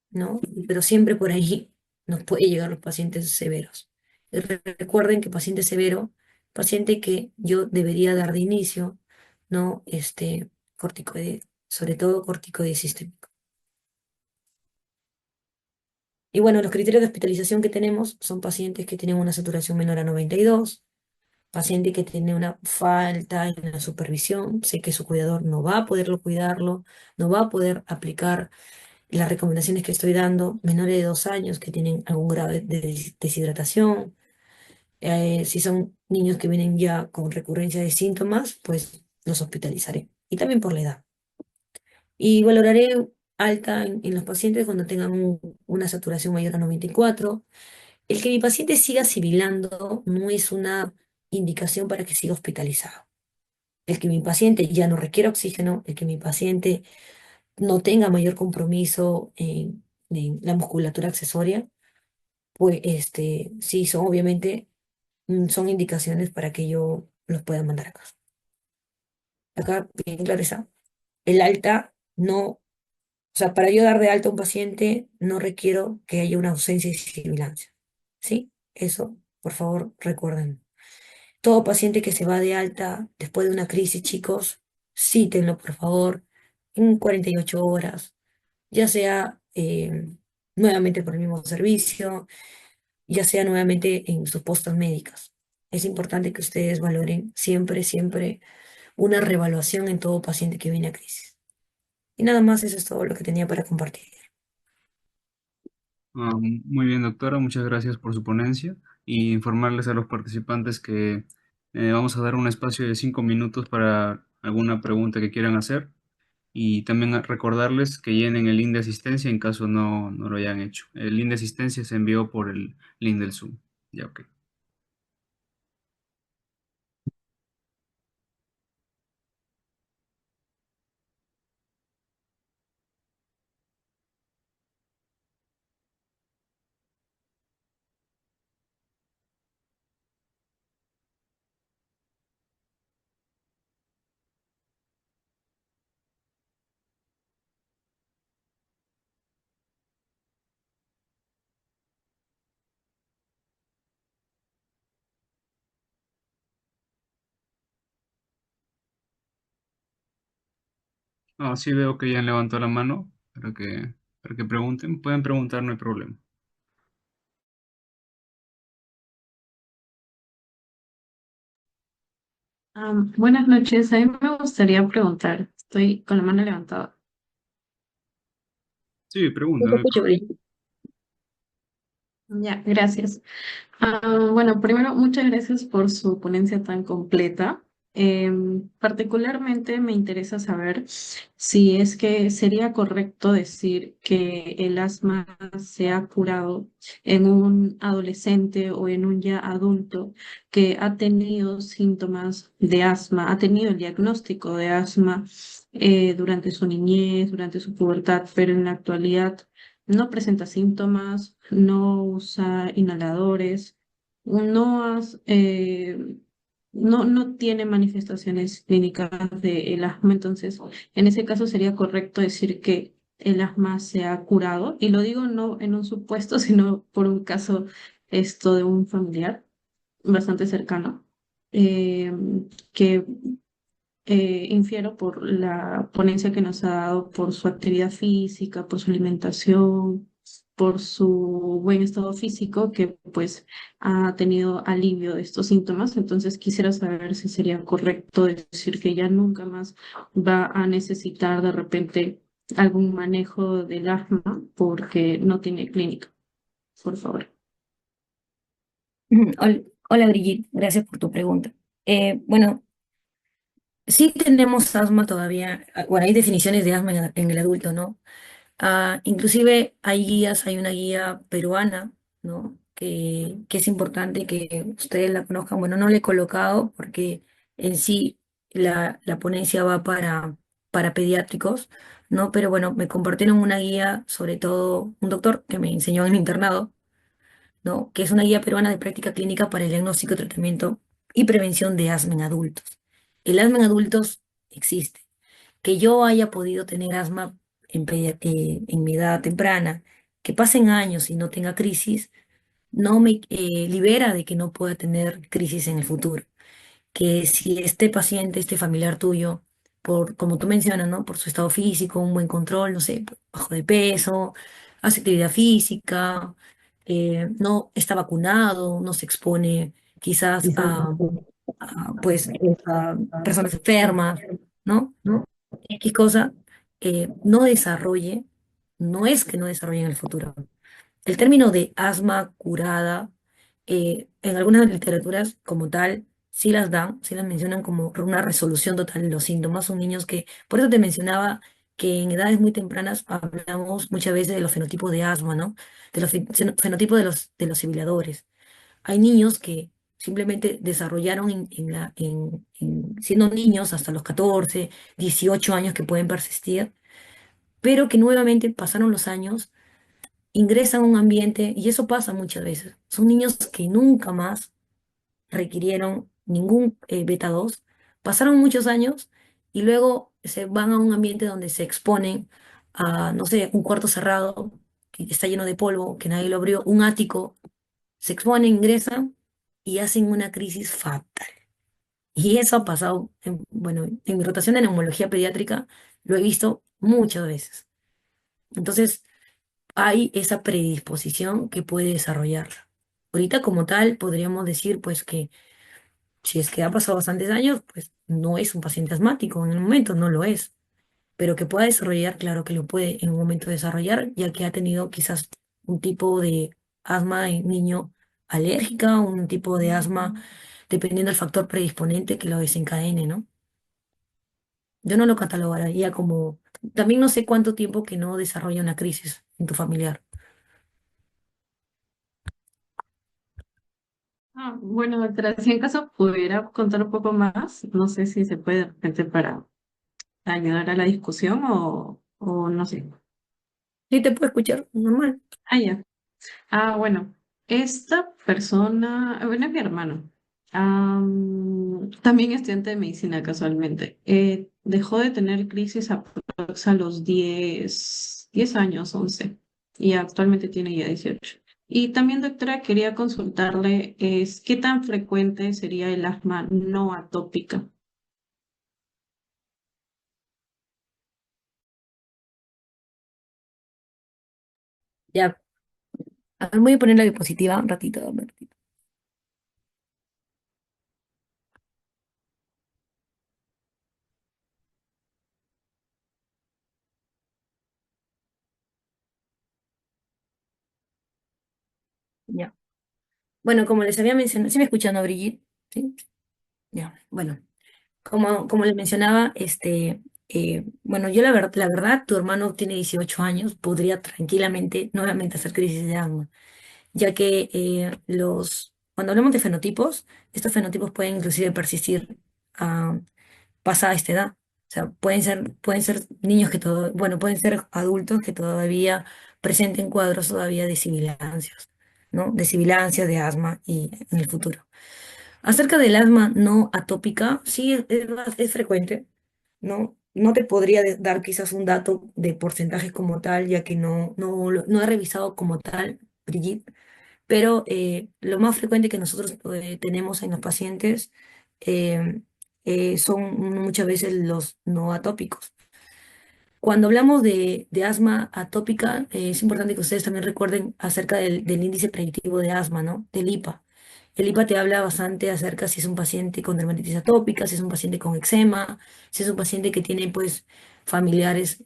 Speaker 1: ¿no? Pero siempre por ahí nos puede llegar los pacientes severos. Y recuerden que paciente severo, paciente que yo debería dar de inicio, ¿no? Corticoide, sobre todo corticoide sistémico. Y bueno, los criterios de hospitalización que tenemos son pacientes que tienen una saturación menor a 92, paciente que tiene una falta en la supervisión, sé que su cuidador no va a poderlo cuidarlo, no va a poder aplicar las recomendaciones que estoy dando, menores de 2 años que tienen algún grave de deshidratación, si son niños que vienen ya con recurrencia de síntomas, pues los hospitalizaré. Y también por la edad. Y valoraré alta en los pacientes cuando tengan una saturación mayor a 94. El que mi paciente siga sibilando no es una indicación para que siga hospitalizado. El que mi paciente ya no requiera oxígeno, el que mi paciente no tenga mayor compromiso en la musculatura accesoria, pues sí, son obviamente son indicaciones para que yo los pueda mandar a casa. Acá, bien claro está, el alta no, o sea, para yo dar de alta a un paciente no requiero que haya una ausencia de sibilancia. ¿Sí? Eso, por favor, recuerden. Todo paciente que se va de alta después de una crisis, chicos, cítenlo, por favor, en 48 horas, ya sea nuevamente por el mismo servicio, ya sea nuevamente en sus postas médicas. Es importante que ustedes valoren siempre, siempre una reevaluación en todo paciente que viene a crisis. Y nada más, eso es todo lo que tenía para compartir.
Speaker 3: Muy bien, doctora, muchas gracias por su ponencia y informarles a los participantes que vamos a dar un espacio de 5 minutos para alguna pregunta que quieran hacer y también recordarles que llenen el link de asistencia en caso no lo hayan hecho. El link de asistencia se envió por el link del Zoom. Ya, ok. Sí veo que ya han levantado la mano para que pregunten. Pueden preguntar, no hay problema.
Speaker 4: Buenas noches, a mí me gustaría preguntar, estoy con la mano levantada.
Speaker 3: Sí,
Speaker 1: No
Speaker 3: pregunten,
Speaker 1: te
Speaker 3: no hay
Speaker 1: escucho,
Speaker 3: problema.
Speaker 1: Bri.
Speaker 4: Ya, gracias. Bueno, primero, muchas gracias por su ponencia tan completa. Particularmente me interesa saber si es que sería correcto decir que el asma se ha curado en un adolescente o en un ya adulto que ha tenido síntomas de asma, ha tenido el diagnóstico de asma durante su niñez, durante su pubertad, pero en la actualidad no presenta síntomas, no usa inhaladores, no has, no tiene manifestaciones clínicas del asma. Entonces, en ese caso sería correcto decir que el asma se ha curado, y lo digo no en un supuesto, sino por un caso de un familiar bastante cercano, eh, que infiero por la ponencia que nos ha dado, por su actividad física, por su alimentación, por su buen estado físico, que pues ha tenido alivio de estos síntomas. Entonces quisiera saber si sería correcto decir que ya nunca más va a necesitar de repente algún manejo del asma porque no tiene clínica, por favor.
Speaker 1: Hola, Brigitte, gracias por tu pregunta. Bueno, sí tenemos asma todavía. Bueno, hay definiciones de asma en el adulto, ¿no? Inclusive hay guías, hay una guía peruana, ¿no? Que es importante que ustedes la conozcan. Bueno, no la he colocado porque en sí la ponencia va para pediátricos, ¿no? Pero bueno, me compartieron una guía, sobre todo un doctor que me enseñó en el internado, ¿no? Que es una guía peruana de práctica clínica para el diagnóstico, tratamiento y prevención de asma en adultos. El asma en adultos existe. Que yo haya podido tener asma en mi edad temprana, que pasen años y no tenga crisis, no me libera de que no pueda tener crisis en el futuro. Que si este paciente, este familiar tuyo, como tú mencionas, ¿no? Por su estado físico, un buen control, no sé, bajo de peso, hace actividad física, no está vacunado, no se expone quizás pues, a personas enfermas, ¿no? X cosa, no desarrolle, no es que no desarrolle en el futuro. El término de asma curada, en algunas literaturas como tal, sí las mencionan como una resolución total de los síntomas. Son niños que, por eso te mencionaba que en edades muy tempranas hablamos muchas veces de los fenotipos de asma, ¿no? De los fenotipos de los sibiladores. Hay niños que simplemente desarrollaron siendo niños hasta los 14, 18 años que pueden persistir, pero que nuevamente pasaron los años, ingresan a un ambiente, y eso pasa muchas veces. Son niños que nunca más requirieron ningún beta 2, pasaron muchos años y luego se van a un ambiente donde se exponen a, no sé, un cuarto cerrado que está lleno de polvo, que nadie lo abrió, un ático, se exponen, ingresan y hacen una crisis fatal. Y eso ha pasado, bueno, en mi rotación de neumología pediátrica lo he visto muchas veces. Entonces, hay esa predisposición que puede desarrollarla. Ahorita como tal, podríamos decir pues que si es que ha pasado bastantes años, pues no es un paciente asmático, en el momento no lo es, pero que pueda desarrollar, claro que lo puede en un momento desarrollar, ya que ha tenido quizás un tipo de asma en niño alérgica, un tipo de asma, dependiendo del factor predisponente que lo desencadene, ¿no? Yo no lo catalogaría como, también no sé cuánto tiempo que no desarrolla una crisis en tu familiar.
Speaker 4: Bueno, doctora, si en caso pudiera contar un poco más, no sé si se puede de repente para ayudar a la discusión o no sé.
Speaker 1: Sí, te puedo escuchar, normal.
Speaker 4: Ya. Bueno, esta persona, bueno, es mi hermano, también estudiante de medicina casualmente. Dejó de tener crisis a los 10 años, 11, y actualmente tiene ya 18. Y también, doctora, quería consultarle, ¿qué tan frecuente sería el asma no atópica?
Speaker 1: Ya, a ver, voy a poner la diapositiva un ratito, un ratito. Ya. Bueno, como les había mencionado, ¿sí me escuchan, no, Brigitte? Sí. Ya, bueno. Como le mencionaba, bueno, la verdad, tu hermano tiene 18 años, podría tranquilamente nuevamente hacer crisis de asma, ya que cuando hablamos de fenotipos, estos fenotipos pueden inclusive persistir ah, pasada esta edad. O sea, pueden ser niños bueno, pueden ser adultos que todavía presenten cuadros todavía de sibilancias, ¿no? De sibilancias, de asma y en el futuro. Acerca del asma no atópica, sí es frecuente, ¿no? No te podría dar quizás un dato de porcentaje como tal, ya que no he revisado como tal, Brigitte, pero lo más frecuente que nosotros tenemos en los pacientes eh, son muchas veces los no atópicos. Cuando hablamos de asma atópica, es importante que ustedes también recuerden acerca del índice predictivo de asma, ¿no? Del IPA. El IPA te habla bastante acerca si es un paciente con dermatitis atópica, si es un paciente con eczema, si es un paciente que tiene, pues, familiares,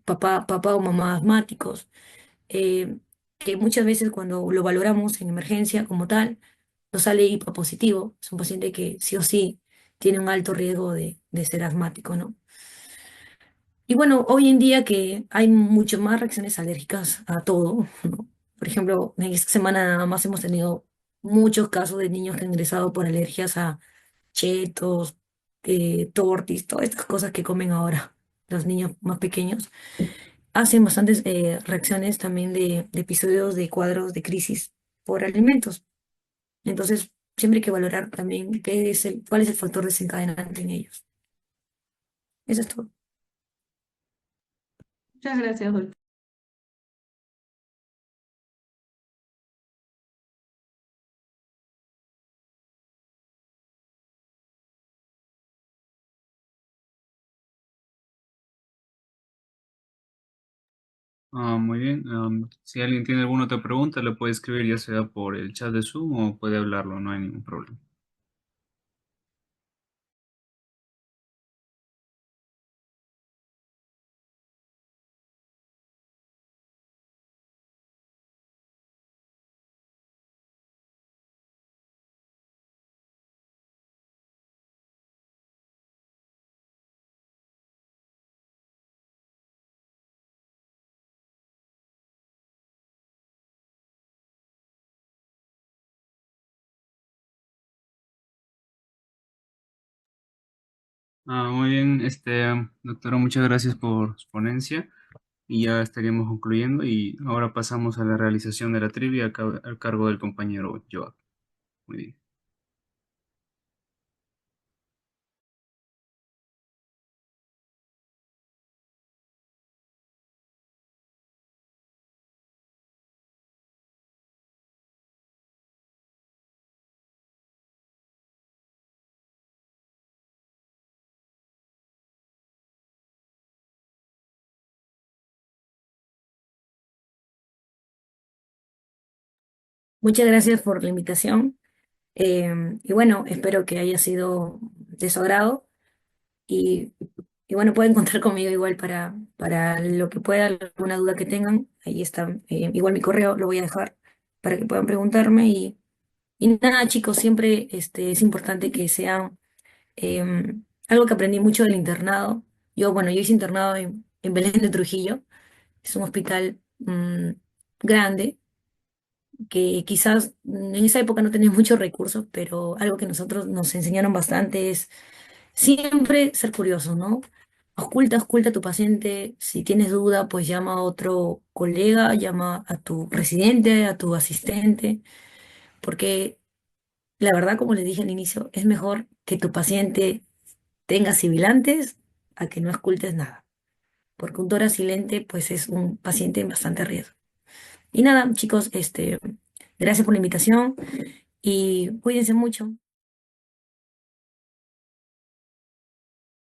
Speaker 1: papá o mamá asmáticos, eh, que muchas veces cuando lo valoramos en emergencia como tal, nos sale IPA positivo. Es un paciente que sí o sí tiene un alto riesgo de ser asmático, ¿no? Y bueno, hoy en día que hay mucho más reacciones alérgicas a todo, ¿no? Por ejemplo, en esta semana nada más hemos tenido muchos casos de niños que han ingresado por alergias a chetos, tortis, todas estas cosas que comen ahora los niños más pequeños. Hacen bastantes reacciones también de episodios de cuadros de crisis por alimentos. Entonces, siempre hay que valorar también cuál es el factor desencadenante en ellos. Eso es todo.
Speaker 4: Muchas gracias, doctor.
Speaker 3: Muy bien. Si alguien tiene alguna otra pregunta, le puede escribir ya sea por el chat de Zoom o puede hablarlo, no hay ningún problema. Muy bien, doctora, muchas gracias por su ponencia y ya estaríamos concluyendo y ahora pasamos a la realización de la trivia al cargo del compañero Joab. Muy bien.
Speaker 1: Muchas gracias por la invitación. Y bueno, espero que haya sido de su agrado. Y, y bueno, pueden contar conmigo igual para lo que pueda, alguna duda que tengan. Ahí está, igual mi correo lo voy a dejar para que puedan preguntarme. Y nada, chicos, siempre es importante que sean algo que aprendí mucho del internado. Bueno, yo hice internado en Belén de Trujillo. Es un hospital grande que quizás en esa época no tenía muchos recursos, pero algo que nosotros nos enseñaron bastante es siempre ser curioso, ¿no? Oculta a tu paciente, si tienes duda, pues llama a otro colega, llama a tu residente, a tu asistente, porque la verdad, como les dije al inicio, es mejor que tu paciente tenga sibilantes a que no ocultes nada, porque un tórax silente, pues es un paciente en bastante riesgo. Y nada, chicos, gracias por la invitación y cuídense mucho.